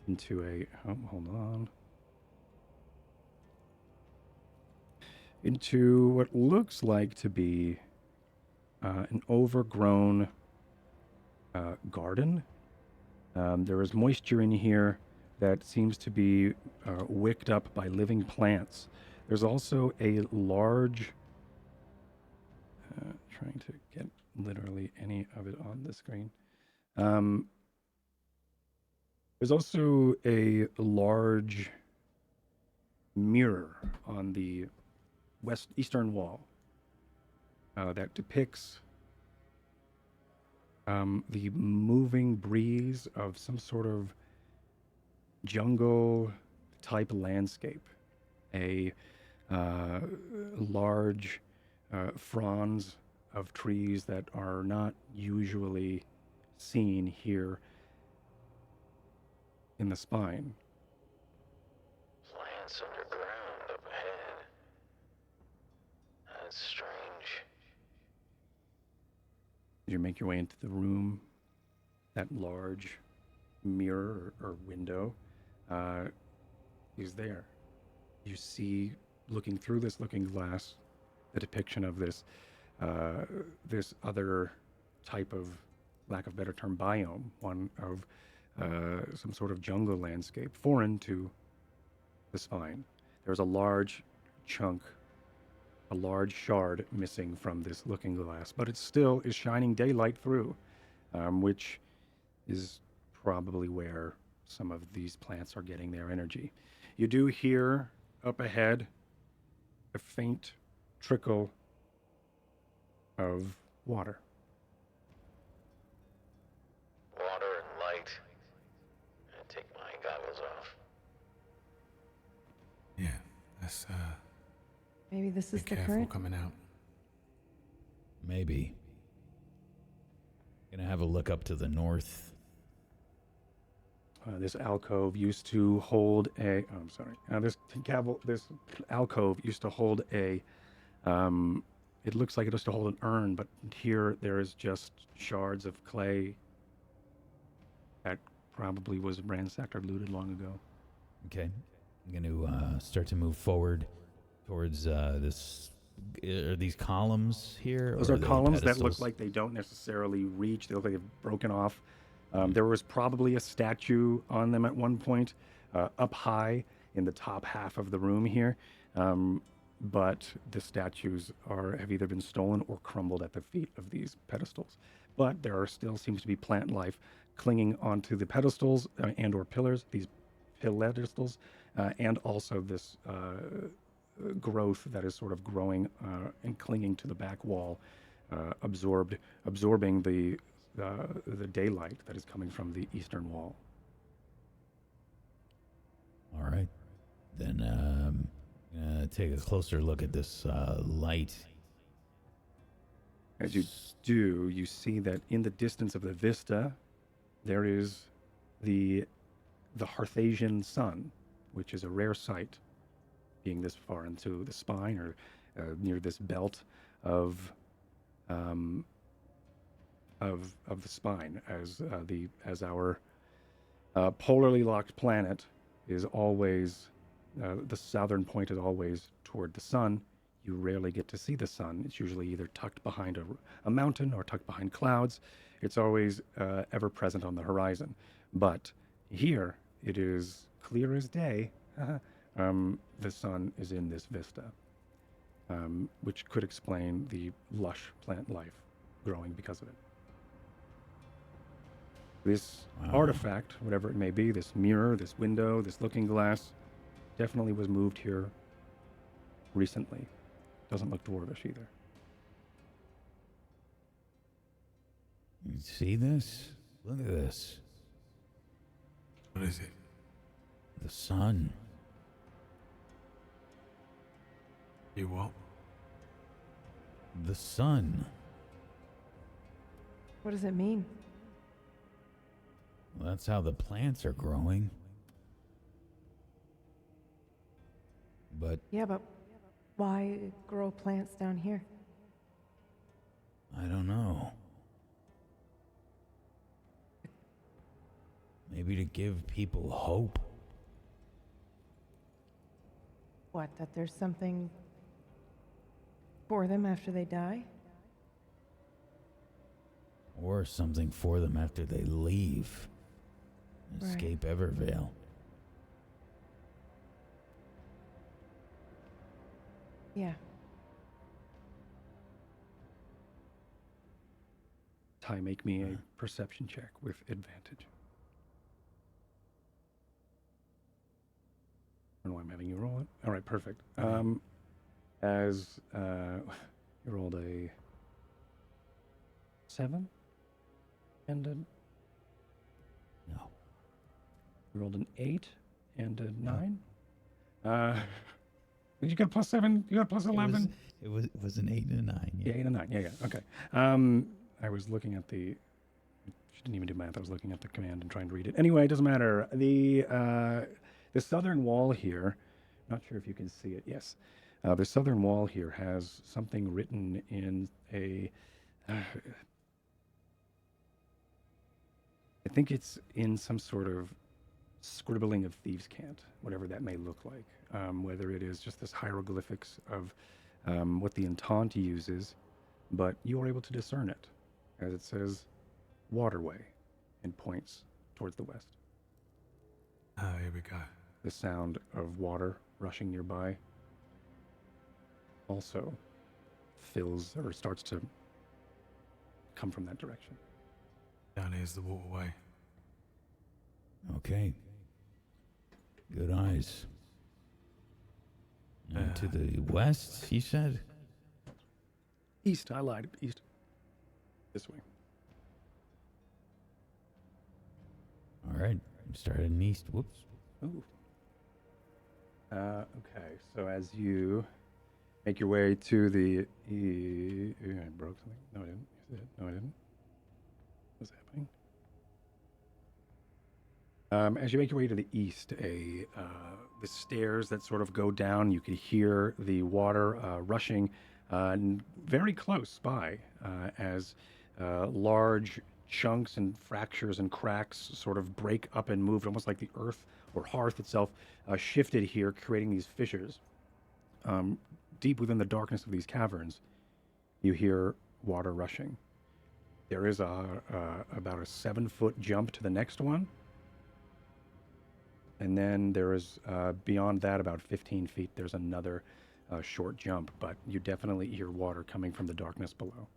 into into what looks like to be an overgrown garden. There is moisture in here that seems to be wicked up by living plants. There's also a large, trying to get literally any of it on the screen. There's also a large mirror on the eastern wall that depicts the moving breeze of some sort of jungle type landscape. A large fronds of trees that are not usually seen here in the spine. Plants underground up ahead. That's strange. As you make your way into the room, that large mirror or window is there. You see, looking through this looking glass, the depiction of this this other type of, lack of a better term, biome, one of some sort of jungle landscape, foreign to the spine. There's a large chunk, a large shard missing from this looking glass, but it still is shining daylight through, which is probably where some of these plants are getting their energy. You do hear up ahead a faint trickle of water. Water and light. I take my goggles off. Yeah, that's Maybe this is be the careful current. coming out. Maybe. Gonna have a look up to the north. This alcove used to hold a. Oh, I'm sorry. This alcove used to hold a. It looks like it used to hold an urn, but here there is just shards of clay. That probably was ransacked or looted long ago. Okay. I'm going to start to move forward towards this. Are these columns here? Those or are they columns that look pedestals? like they don't necessarily reach. They look like they've broken off. There was probably a statue on them at one point, up high in the top half of the room here. But the statues have either been stolen or crumbled at the feet of these pedestals. But there still seems to be plant life clinging onto the pedestals and or pillars, these pedestals, and also this growth that is sort of growing and clinging to the back wall, absorbing the daylight that is coming from the eastern wall. All right. Then take a closer look at this light. As you do, you see that in the distance of the vista, there is the Harthasian sun, which is a rare sight, being this far into the spine or near this belt of the spine, as our polarly locked planet is always the southern point is always toward the sun. You rarely get to see the sun. It's usually either tucked behind a mountain or tucked behind clouds. It's always ever present on the horizon. But here, it is clear as day. The sun is in this vista, which could explain the lush plant life growing because of it. This artifact, whatever it may be, this mirror, this window, this looking glass, definitely was moved here recently. Doesn't look dwarvish either. You see this? Look at this. What is it? The sun. You what? The sun. What does it mean? Well, that's how the plants are growing. But Yeah, but why grow plants down here? I don't know. Maybe to give people hope. What, that there's something for them after they die? Or something for them after they leave. Right. Escape Evervale. Yeah. Ty, make me a perception check with advantage. I don't know why I'm having you roll it. All right, perfect. As you rolled a 7 and a... No. You rolled an 8 and a 9? You got plus 7? You got plus 11? It was an 8 and a 9. Yeah, 8 and 9. Yeah. Okay. I was looking at the... She didn't even do math. I was looking at the command and trying to read it. Anyway, it doesn't matter. The southern wall here, not sure if you can see it. Yes. The southern wall here has something written in a... I think it's in some sort of scribbling of thieves' cant, whatever that may look like. Whether it is just this hieroglyphics of what the Entente uses, but you are able to discern it, as it says waterway and points towards the west. Oh, here we go. The sound of water rushing nearby also fills or starts to come from that direction. Down here's the waterway. Okay. Good eyes. And to the west, you said? East, I lied. East. This way. All right. Started east. Whoops. Ooh. Okay, so as you make your way to the... I broke something. No, I didn't. Yes, I did. No, I didn't. What's happening? As you make your way to the east, the stairs that sort of go down, you could hear the water rushing very close by as large chunks and fractures and cracks sort of break up and move, almost like the earth or hearth itself shifted here, creating these fissures. Deep within the darkness of these caverns, you hear water rushing. There is about a 7-foot jump to the next one. And then there is, beyond that, about 15 feet, there's another short jump, but you definitely hear water coming from the darkness below.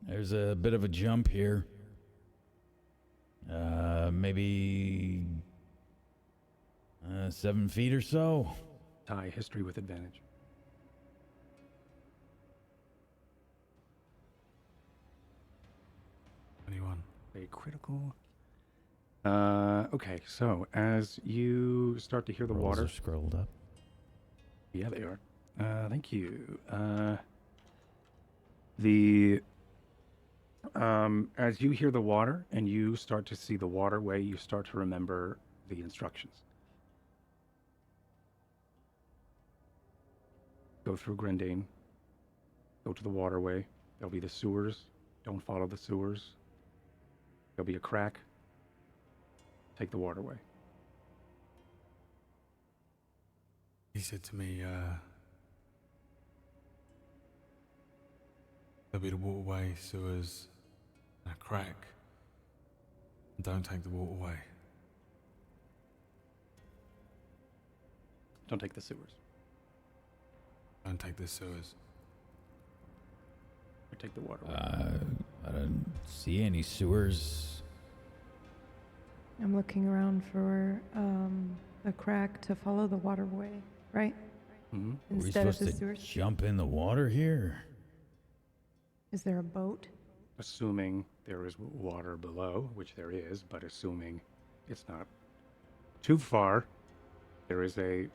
There's a bit of a jump here. Maybe 7 feet or so. Tie history with advantage. Anyone? A critical. Okay, so as you start to hear the Rolls water. are scrolled up. Yeah, they are. Thank you. As you hear the water and you start to see the waterway, you start to remember the instructions. Go through Grendain. Go to the waterway. There'll be the sewers. Don't follow the sewers. There'll be a crack. Take the waterway. He said to me, there'll be the waterway, sewers, and a crack. Don't take the waterway. Don't take the sewers. Don't take the sewers. Or take the waterway. I don't see any sewers. I'm looking around for a crack to follow the waterway, right? Mm-hmm. Are we Instead of supposed the to sewers. jump in the water here? Is there a boat? Assuming there is water below, which there is, but assuming it's not too far, there is a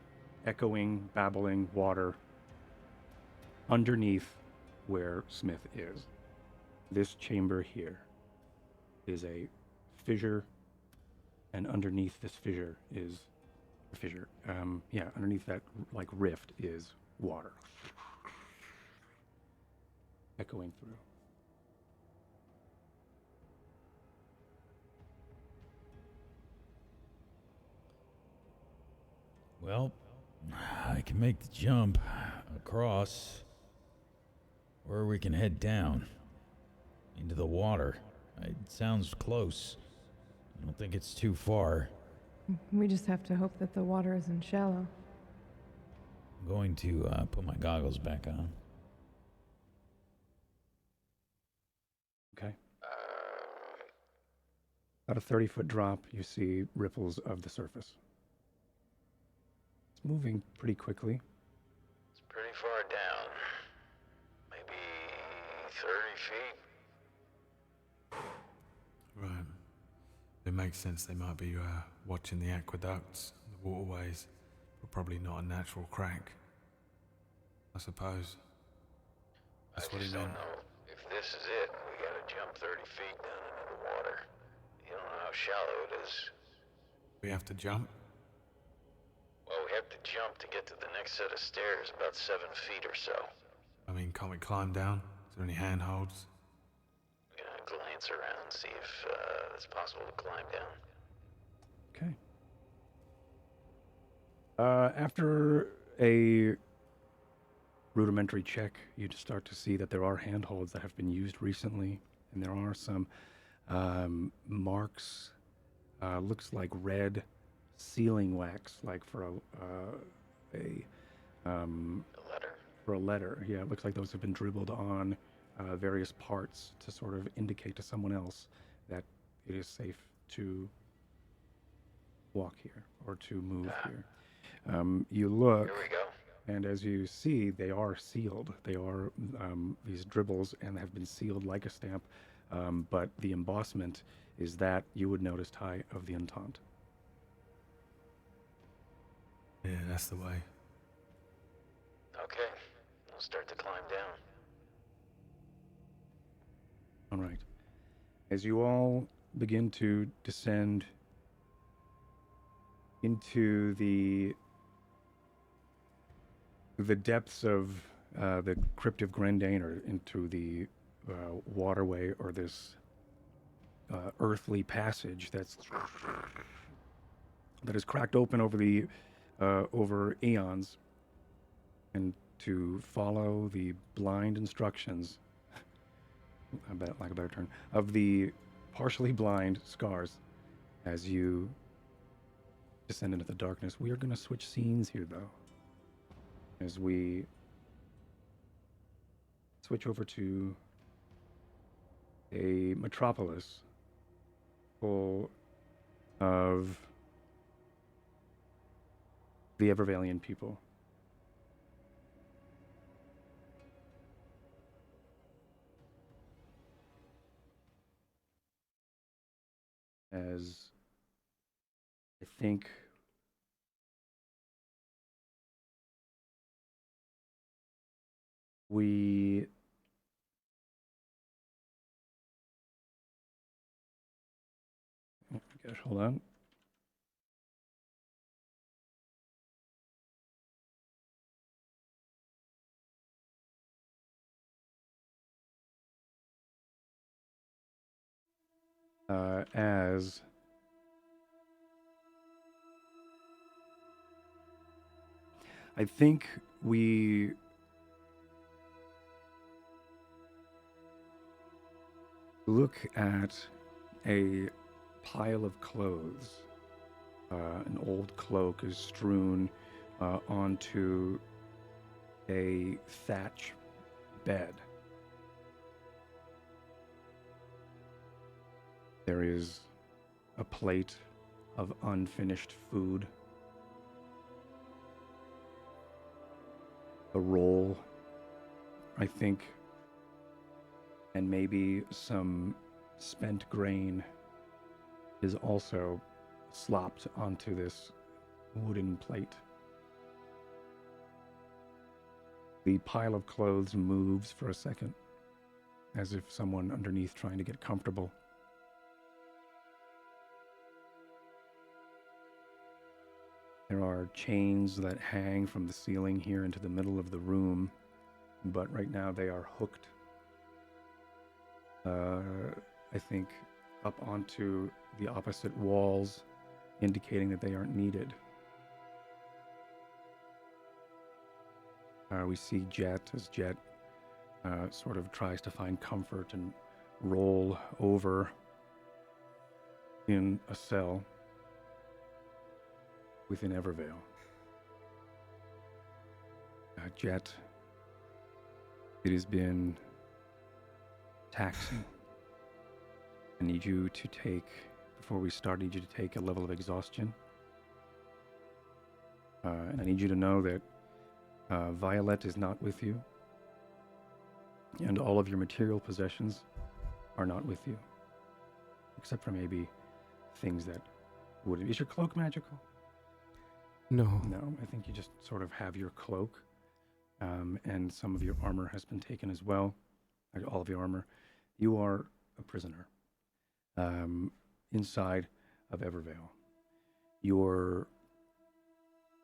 echoing, babbling water underneath where Smith is. This chamber here is a fissure, and underneath this fissure is a fissure. Underneath that like rift is water echoing through. Well, I can make the jump across, or we can head down into the water. It sounds close. I don't think it's too far. We just have to hope that the water isn't shallow. I'm going to put my goggles back on. Okay. About a 30-foot drop, you see ripples of the surface. It's moving pretty quickly. It's pretty far down. Maybe 30 feet. Right. It makes sense they might be watching the aqueducts, the waterways, but probably not a natural crack. I suppose. That's what he just meant. don't know if this is it. We gotta jump 30 feet down into the water. You don't know how shallow it is. We have to jump? Well, we have to jump to get to the next set of stairs, about 7 feet or so. I mean, can't we climb down? Is there any handholds? We're gonna glance around and see if it's possible to climb down. Okay. After a rudimentary check, you just start to see that there are handholds that have been used recently, and there are some marks. Looks like red sealing wax, like for A letter. for a letter. Yeah, it looks like those have been dribbled on various parts to sort of indicate to someone else that it is safe to walk here or to move here. You look. Here we go. And as you see, they are sealed. They are these dribbles and have been sealed like a stamp. But the embossment is that you would notice Ty of the Entente. Yeah, that's the way. Okay, we'll start to climb down. All right. As you all begin to descend into the depths of the Crypt of Grendain, or into the waterway, or this earthly passage that is cracked open over eons, and to follow the blind instructions, like a better term, of the partially blind scars as you descend into the darkness. We are going to switch scenes here, though, as we switch over to a metropolis full of the Evervalian people. As I think we gosh, hold on. As I think we look at a pile of clothes. An old cloak is strewn onto a thatch bed. There is a plate of unfinished food, a roll, I think, and maybe some spent grain is also slopped onto this wooden plate. The pile of clothes moves for a second, as if someone underneath trying to get comfortable. There are chains that hang from the ceiling here into the middle of the room, but right now they are hooked, I think, up onto the opposite walls, indicating that they aren't needed. We see Djett as Djett sort of tries to find comfort and roll over in a cell within Evervale. Djett, it has been taxing. I need you to take, before we start, I need you to take a level of exhaustion. And I need you to know that Violet is not with you, and all of your material possessions are not with you, except for maybe things that would. Is your cloak magical? No. No, I think you just sort of have your cloak, and some of your armor has been taken as well. All of your armor. You are a prisoner inside of Evervale. Your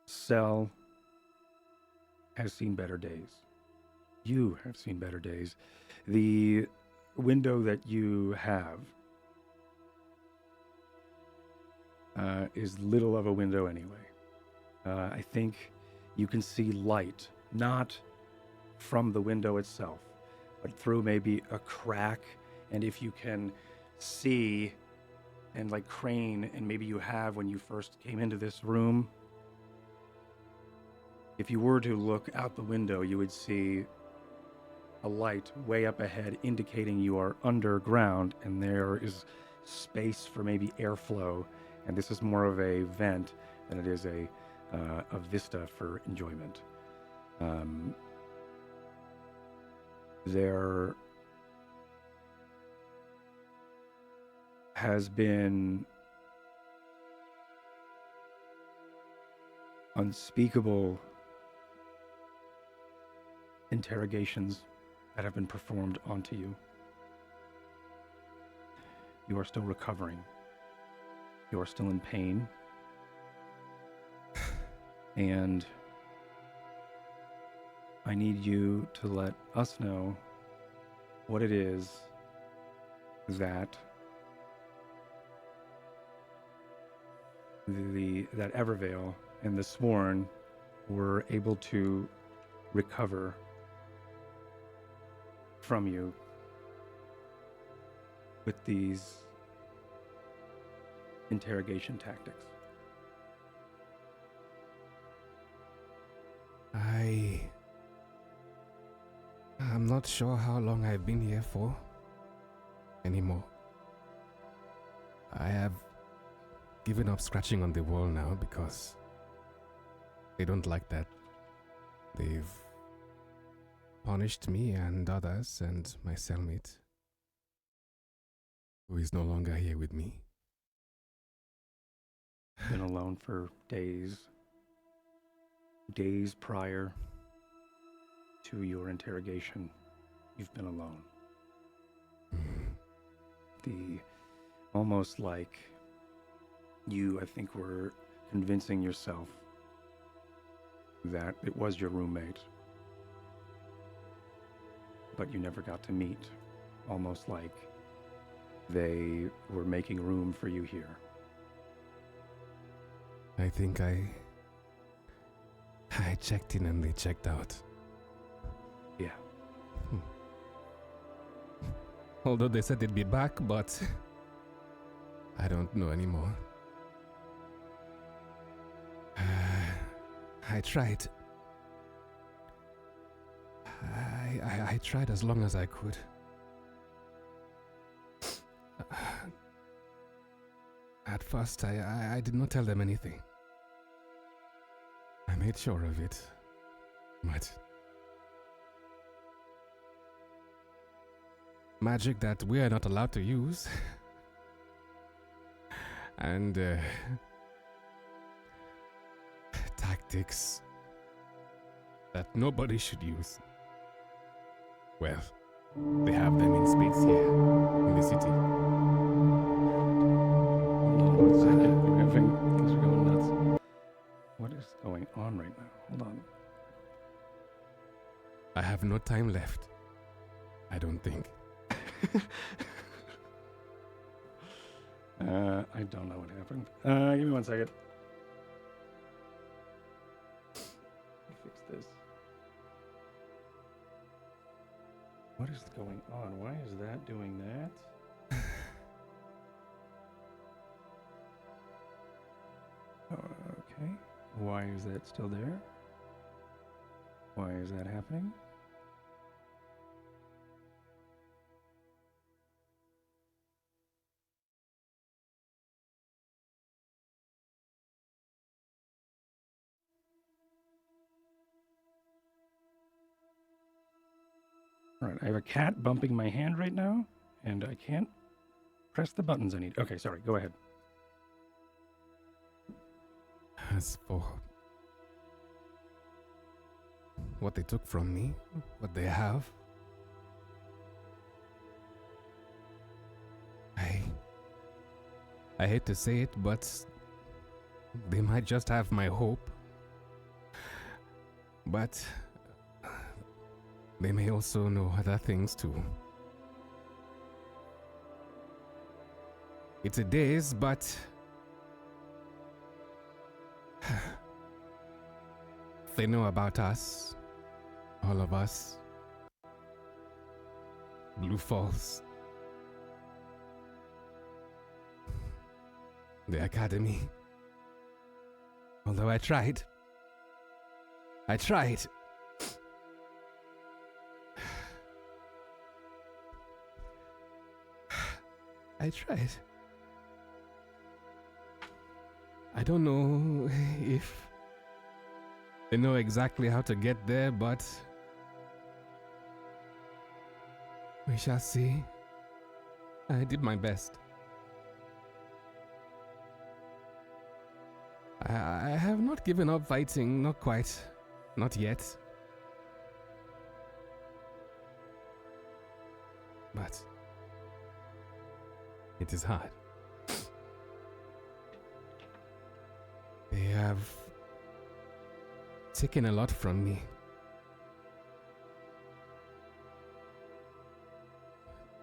cell has seen better days. You have seen better days. The window that you have is little of a window anyway. I think you can see light, not from the window itself, but through maybe a crack. And if you can see and like crane, and maybe you have when you first came into this room, if you were to look out the window, you would see a light way up ahead indicating you are underground, and there is space for maybe airflow, and this is more of a vent than it is a vista for enjoyment. There has been unspeakable interrogations that have been performed onto you. You are still recovering. You are still in pain. And I need you to let us know what it is that that Evervale and the Sworn were able to recover from you with these interrogation tactics. I'm not sure how long I've been here for anymore. I have given up scratching on the wall now because they don't like that. They've punished me and others and my cellmate, who is no longer here with me. Been alone for days prior to your interrogation. You've been alone. Almost like you, I think, were convincing yourself that it was your roommate, but you never got to meet. Almost like they were making room for you here. I think I checked in and they checked out. Yeah. Although they said they'd be back, but I don't know anymore. I tried. I tried as long as I could. At first, I did not tell them anything. I made sure of it. But magic that we are not allowed to use. And tactics that nobody should use. Well, they have them in spades here in the city. Hold on 1 second. Things are going nuts. What is going on right now? Hold on. I have no time left. I don't think. I don't know what happened. Give me 1 second. Let me fix this. What is going on? Why is that doing that? Okay. Why is that still there? Why is that happening? All right, I have a cat bumping my hand right now, and I can't press the buttons I need. Okay, sorry, go ahead. As for what they took from me, what they have, I hate to say it, but they might just have my hope. But they may also know other things too. It's a daze, but they know about us, all of us. Blue Falls, the academy. Although I tried. I tried. I don't know if they know exactly how to get there, but we shall see. I did my best. I have not given up fighting, not quite, not yet. But It is hard. They have taken a lot from me.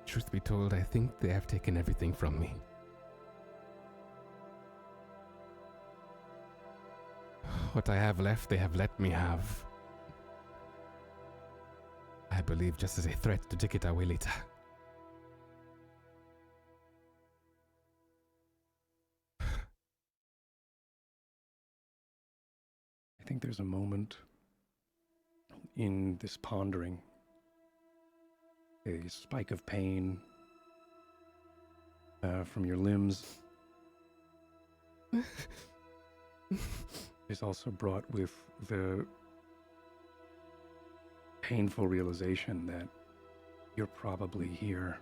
Truth be told, I think they have taken everything from me. What I have left, they have let me have. I believe just as a threat to take it away later. I think there's a moment in this pondering, a spike of pain from your limbs is also brought with the painful realization that you're probably here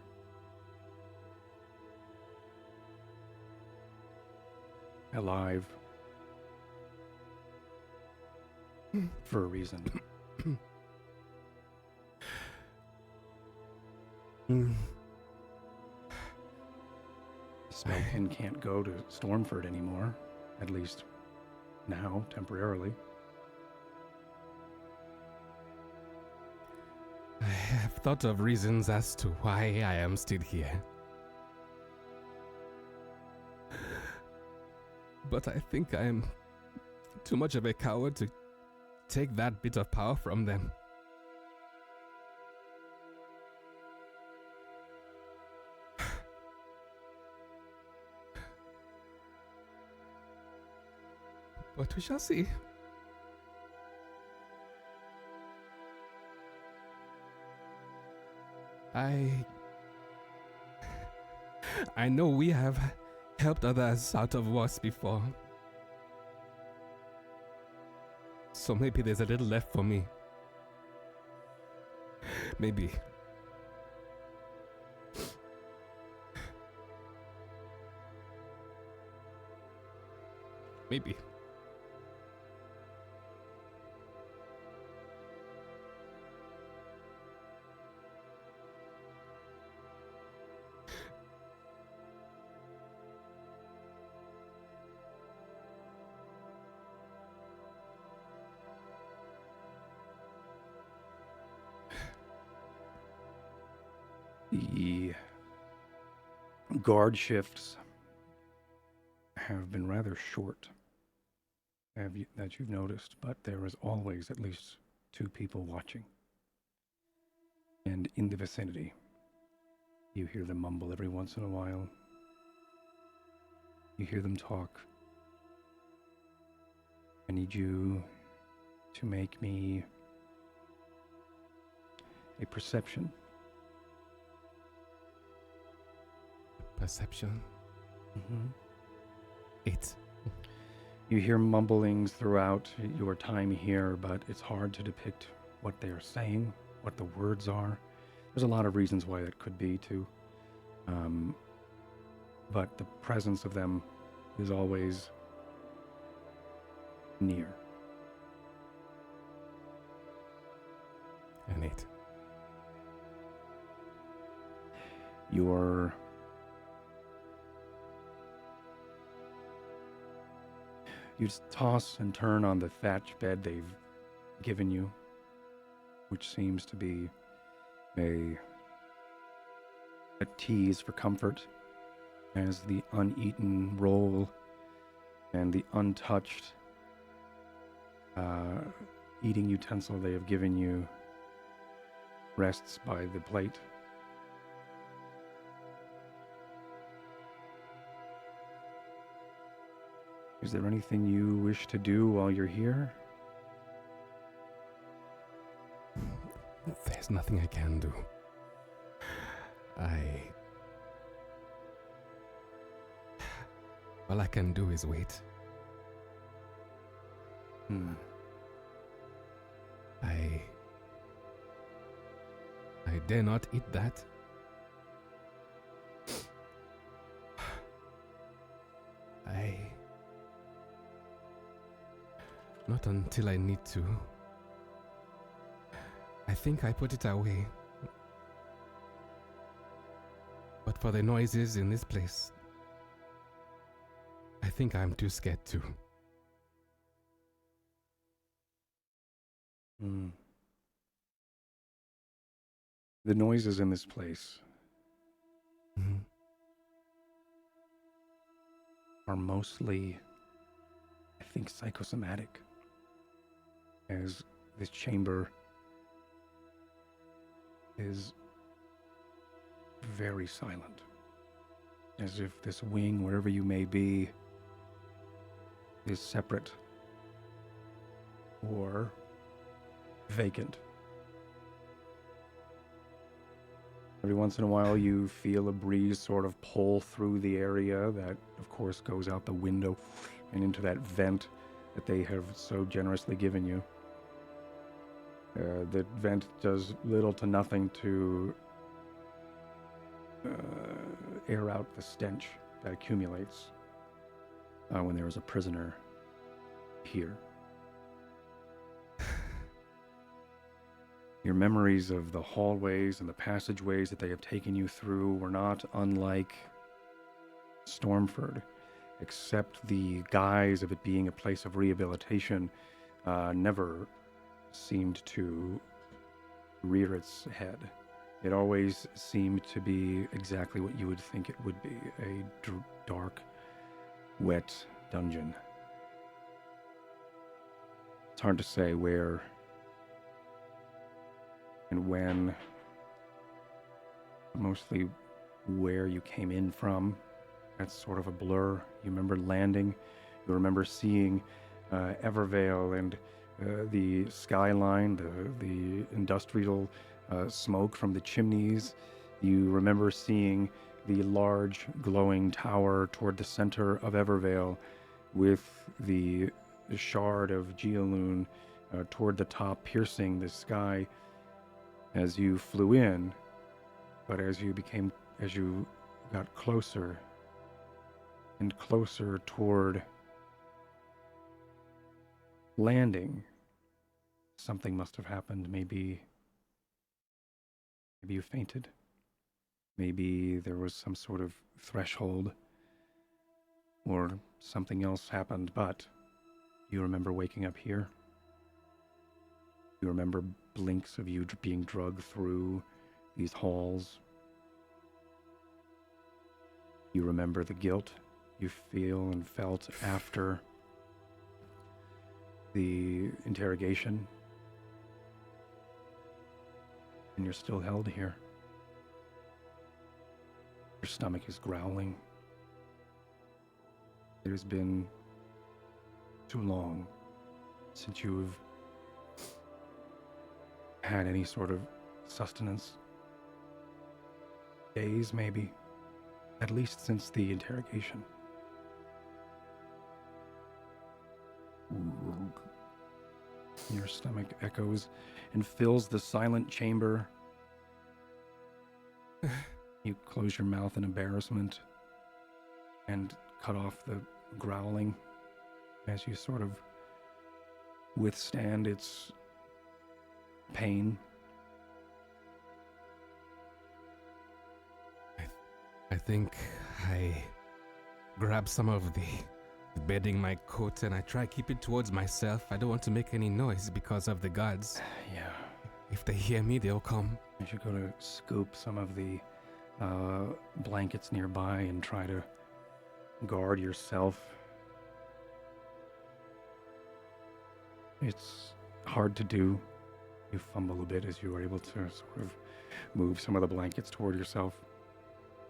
alive for a reason. Spellwind can't go to Stormford anymore, at least now, temporarily. I have thought of reasons as to why I am still here. But I think I am too much of a coward to take that bit of power from them. But we shall see. I know we have helped others out of wars before. So maybe there's a little left for me. Maybe. Maybe. The guard shifts have been rather short, that you've noticed, but there is always at least 2 people watching. And in the vicinity, you hear them mumble every once in a while. You hear them talk. I need you to make me a perception. Perception. Mm-hmm. 8. You hear mumblings throughout your time here, but it's hard to depict what they are saying, what the words are. There's a lot of reasons why that could be, too. But the presence of them is always near. And 8. You toss and turn on the thatch bed they've given you, which seems to be a tease for comfort, as the uneaten roll and the untouched eating utensil they have given you rests by the plate. Is there anything you wish to do while you're here? There's nothing I can do. All I can do is wait. I dare not eat that. Not until I need to. I think I put it away. But not for the noises in this place, I think I'm too scared to. Hmm. The noises in this place Mhm. are mostly, I think, psychosomatic, as this chamber is very silent, as if this wing, wherever you may be, is separate or vacant. Every once in a while you feel a breeze sort of pull through the area that, of course, goes out the window and into that vent that they have so generously given you. The vent does little to nothing to air out the stench that accumulates when there is a prisoner here. Your memories of the hallways and the passageways that they have taken you through were not unlike Stormford, except the guise of it being a place of rehabilitation never seemed to rear its head. It always seemed to be exactly what you would think it would be, a dark, wet dungeon. It's hard to say where and when, mostly where you came in from. That's sort of a blur. You remember landing, you remember seeing Evervale and the skyline, the industrial smoke from the chimneys. You remember seeing the large glowing tower toward the center of Evervale with the shard of Geoloon toward the top, piercing the sky as you flew in. But as you got closer and closer toward landing, something must have happened. Maybe you fainted. Maybe there was some sort of threshold or something else happened, but you remember waking up here. You remember blinks of you being drugged through these halls. You remember the guilt you feel and felt after the interrogation. And you're still held here. Your stomach is growling. It has been too long since you've had any sort of sustenance. Days, maybe. At least since the interrogation. Your stomach echoes and fills the silent chamber. You close your mouth in embarrassment and cut off the growling as you sort of withstand its pain. I think I grab some of the bedding, my coat, and I try to keep it towards myself. I don't want to make any noise because of the guards. Yeah. If they hear me, they'll come. You should go to scoop some of the blankets nearby and try to guard yourself. It's hard to do. You fumble a bit as you are able to sort of move some of the blankets toward yourself.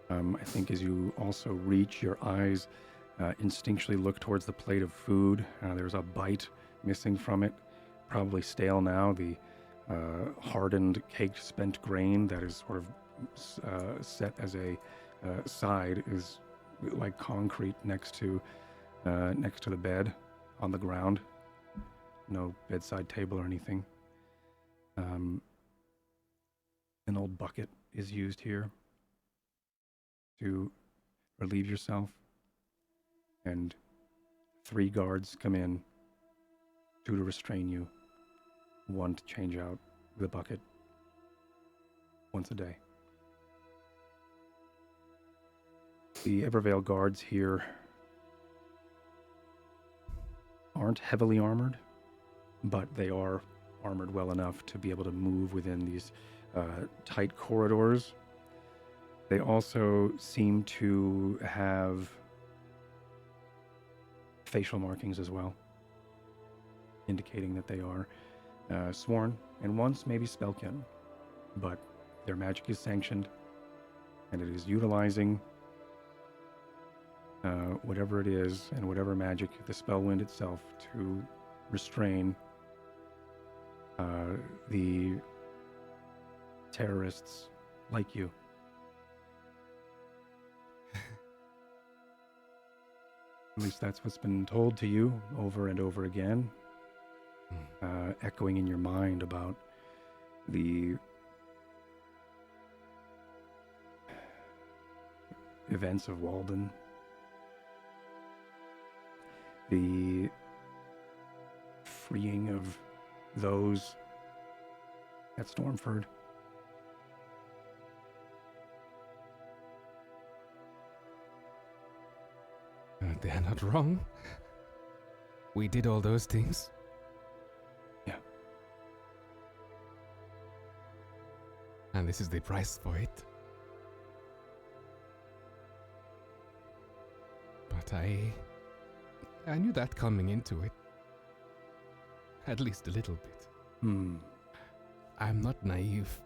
I think as you also reach, your eyes instinctually look towards the plate of food. There's a bite missing from it, probably stale now. The hardened, caked, spent grain that is sort of set as a side is like concrete next to the bed on the ground. No bedside table or anything. An old bucket is used here to relieve yourself, and 3 guards come in, 2 to restrain you, 1 to change out the bucket once a day. The Evervale guards here aren't heavily armored, but they are armored well enough to be able to move within these tight corridors. They also seem to have facial markings as well, indicating that they are sworn, and once maybe spellkin, but their magic is sanctioned, and it is utilizing whatever it is and whatever magic, the Spellwind itself, to restrain the terrorists like you. At least that's what's been told to you over and over again, echoing in your mind about the events of Walden, the freeing of those at Stormford. They are not wrong. We did all those things. Yeah. And this is the price for it. But I knew that coming into it. At least a little bit. I'm not naive.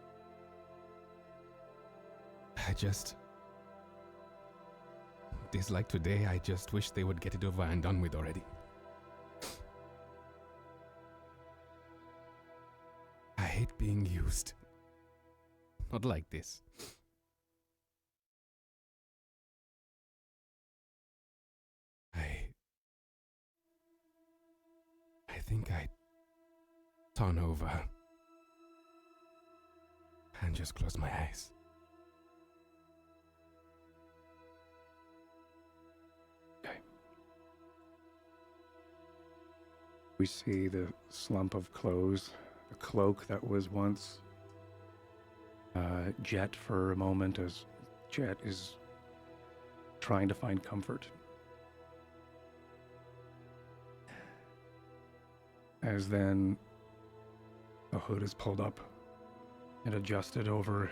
Like today, I just wish they would get it over and done with already. I hate being used. Not like this. I think I'd turn over and just close my eyes. We see the slump of clothes, the cloak that was once Djett for a moment, as Djett is trying to find comfort. As then the hood is pulled up and adjusted over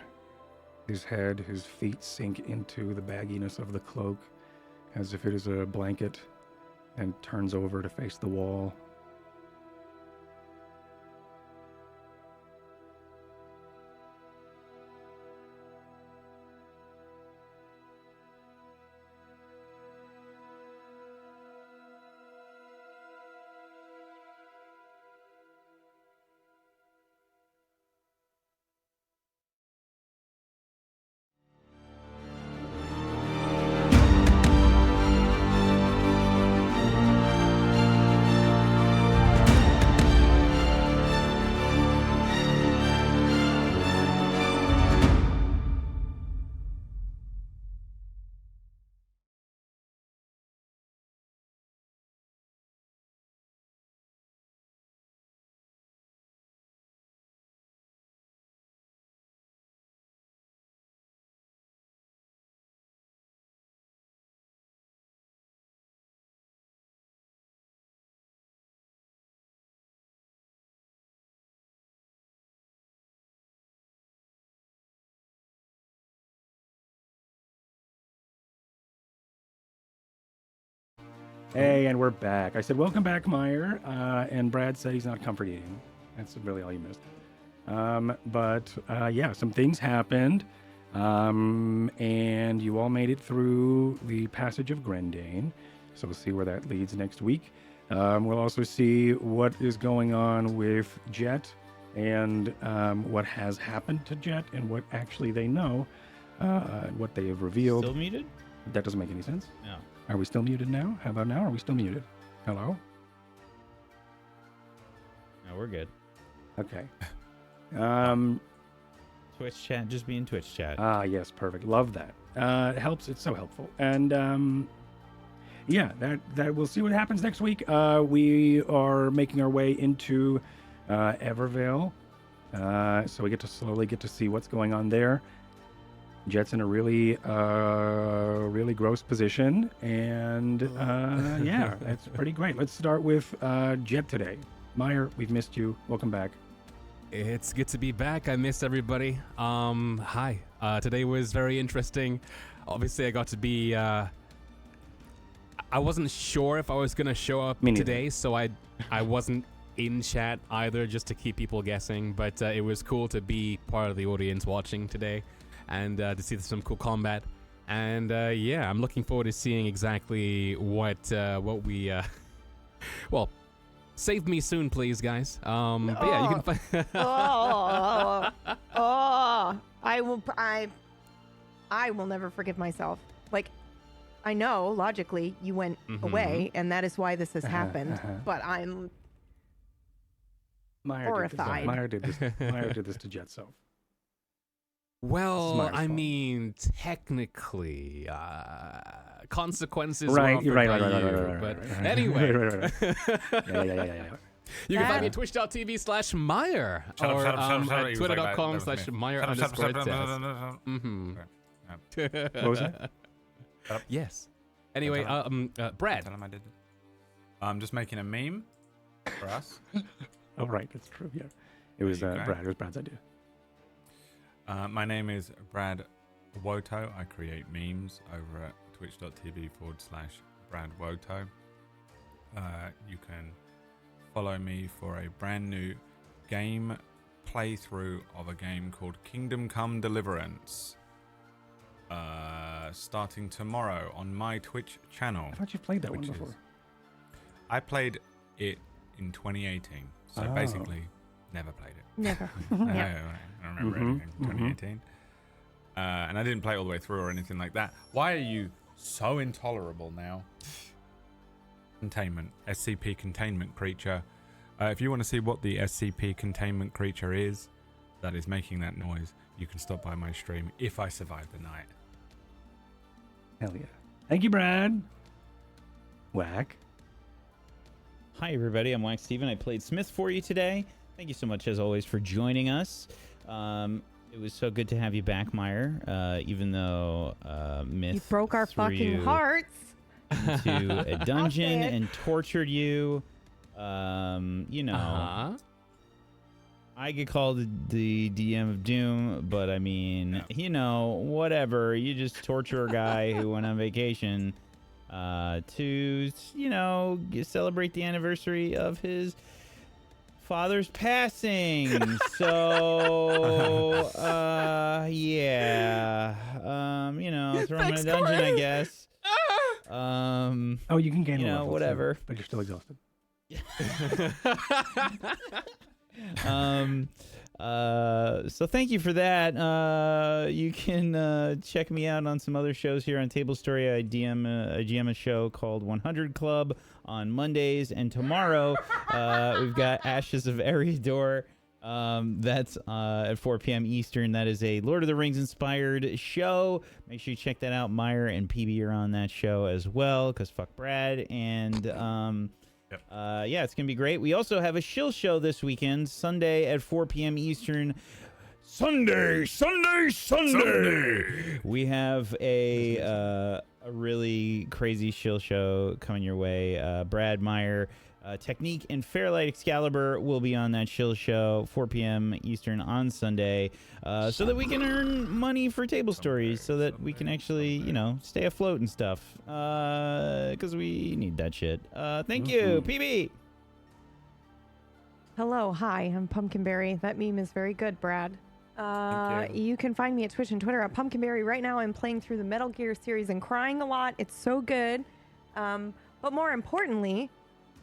his head, his feet sink into the bagginess of the cloak as if it is a blanket, and turns over to face the wall. Hey, and we're back. I said, welcome back, Meyer. And Brad said he's not comfort eating. That's really all you missed. Yeah, some things happened. And you all made it through the passage of Grendain. So we'll see where that leads next week. We'll also see what is going on with Djett and what has happened to Djett and what actually they know, and what they have revealed. Still muted? That doesn't make any sense. No. Are we still muted now? How about now? Are we still muted? Hello? No, we're good. Okay. Twitch chat, just be in Twitch chat. Yes, perfect. Love that. It helps. It's so helpful. And yeah, that we'll see what happens next week. We are making our way into Evervale. So we slowly get to see what's going on there. Djett's in a really gross position, and yeah, that's pretty great. Let's start with Djett today. Meyer, we've missed you. Welcome back. It's good to be back. I miss everybody. Hi. Today was very interesting. Obviously, I got to be. I wasn't sure if I was gonna show up today, so I wasn't in chat either, just to keep people guessing. But it was cool to be part of the audience watching today, and to see some cool combat. And yeah, I'm looking forward to seeing exactly what we. Well, save me soon, please, guys. But yeah, you can find. I will never forgive myself. Like, I know logically you went away, and that is why this has happened. But I'm horrified. Meyer did this to Djett self. Well, I mean, technically, consequences Right, were offered right. by you, but anyway. Right. Yeah. You can find me at twitch.tv/Meyer or at twitter.com/Meyer_Tess. What was that? Yes. Anyway, Brad. Tell him I did it. I'm just making a meme for us. Oh, right, that's true. Yeah, it was Brad. It was Brad's idea. My name is Brad Woto. I create memes over at twitch.tv/Brad Woto. You can follow me for a brand new game playthrough of a game called Kingdom Come Deliverance. Starting tomorrow on my Twitch channel. I thought you played that one before. I played it in 2018, so basically never played it. Never. I don't remember anything from 2018. And I didn't play it all the way through or anything like that. Why are you so intolerable now? Containment. SCP containment creature. If you want to see what the SCP containment creature is that is making that noise, you can stop by my stream if I survive the night. Hell yeah. Thank you, Brad. Whack. Hi, everybody. I'm Wax Steven. I played Smith for you today. Thank you so much, as always, for joining us. It was so good to have you back, Meyer, even though Myth You broke our threw fucking you hearts. into a dungeon and tortured you. You know, I get called the DM of Doom, but I mean, you know, whatever. You just torture a guy who went on vacation to, you know, celebrate the anniversary of his father's passing. So, yeah. You know, throw him in a dungeon, I guess. Oh, you can gain you know, whatever. But you're still exhausted. So thank you for that. You can check me out on some other shows here on Table Story. I GM a show called 100 Club on Mondays, and tomorrow we've got Ashes of Eriador. That's at 4 p.m. Eastern. That is a Lord of the Rings inspired show. Make sure you check that out. Meyer and PB are on that show as well, because fuck Brad. And yeah, it's gonna be great. We also have a shill show this weekend, Sunday at 4 p.m. Eastern. Sunday. We have a really crazy shill show coming your way. Brad, Meyer, Technique, and Fairlight Excalibur will be on that shill show, 4 p.m. Eastern on Sunday, so that we can earn money for Table Stories, so that we can actually, you know, stay afloat and stuff, because we need that shit. Thank you, PB. Hello, hi, I'm Pumpkinberry. That meme is very good, Brad. You can find me at Twitch and Twitter at Pumpkinberry. Right now I'm playing through the Metal Gear series and crying a lot. It's so good. But more importantly,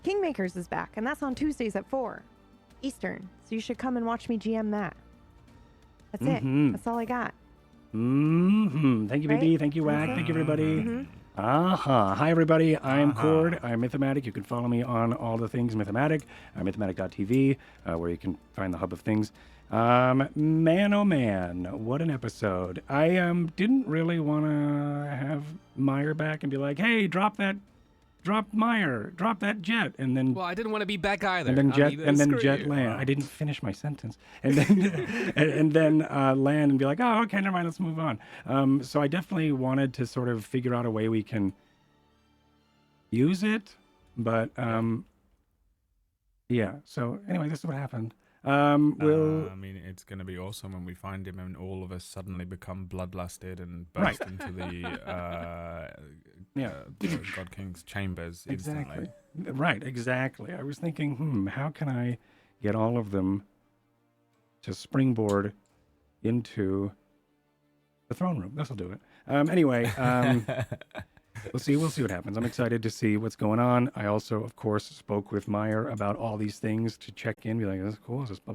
Kingmakers is back, and that's on Tuesdays at 4 Eastern. So you should come and watch me GM that. That's it. That's all I got. Thank you, BB. Thank you, Wack. Thank you, everybody. Hi, everybody. I'm Cord. I'm Mythomatic. You can follow me on all the things Mythomatic, mythomatic.tv, where you can find the hub of things. Man, oh man, what an episode. I didn't really want to have Meyer back and be like, hey, drop that drop Meyer, drop that Djett, and then Well, I didn't want to be Beck either. and then Djett, screw Djett you. land. I didn't finish my sentence, and then and then land and be like, oh, okay, never mind, let's move on. So I definitely wanted to sort of figure out a way we can use it, but yeah. So anyway, this is what happened. We'll. I mean, it's going to be awesome when we find him and all of us suddenly become bloodlusted and burst into the God King's chambers instantly. Exactly. Right, exactly. I was thinking, how can I get all of them to springboard into the throne room? This'll do it. Anyway, we'll see what happens. I'm excited to see what's going on. I also, of course, spoke with Meyer about all these things to check in, be like, this is cool, is this blah, blah,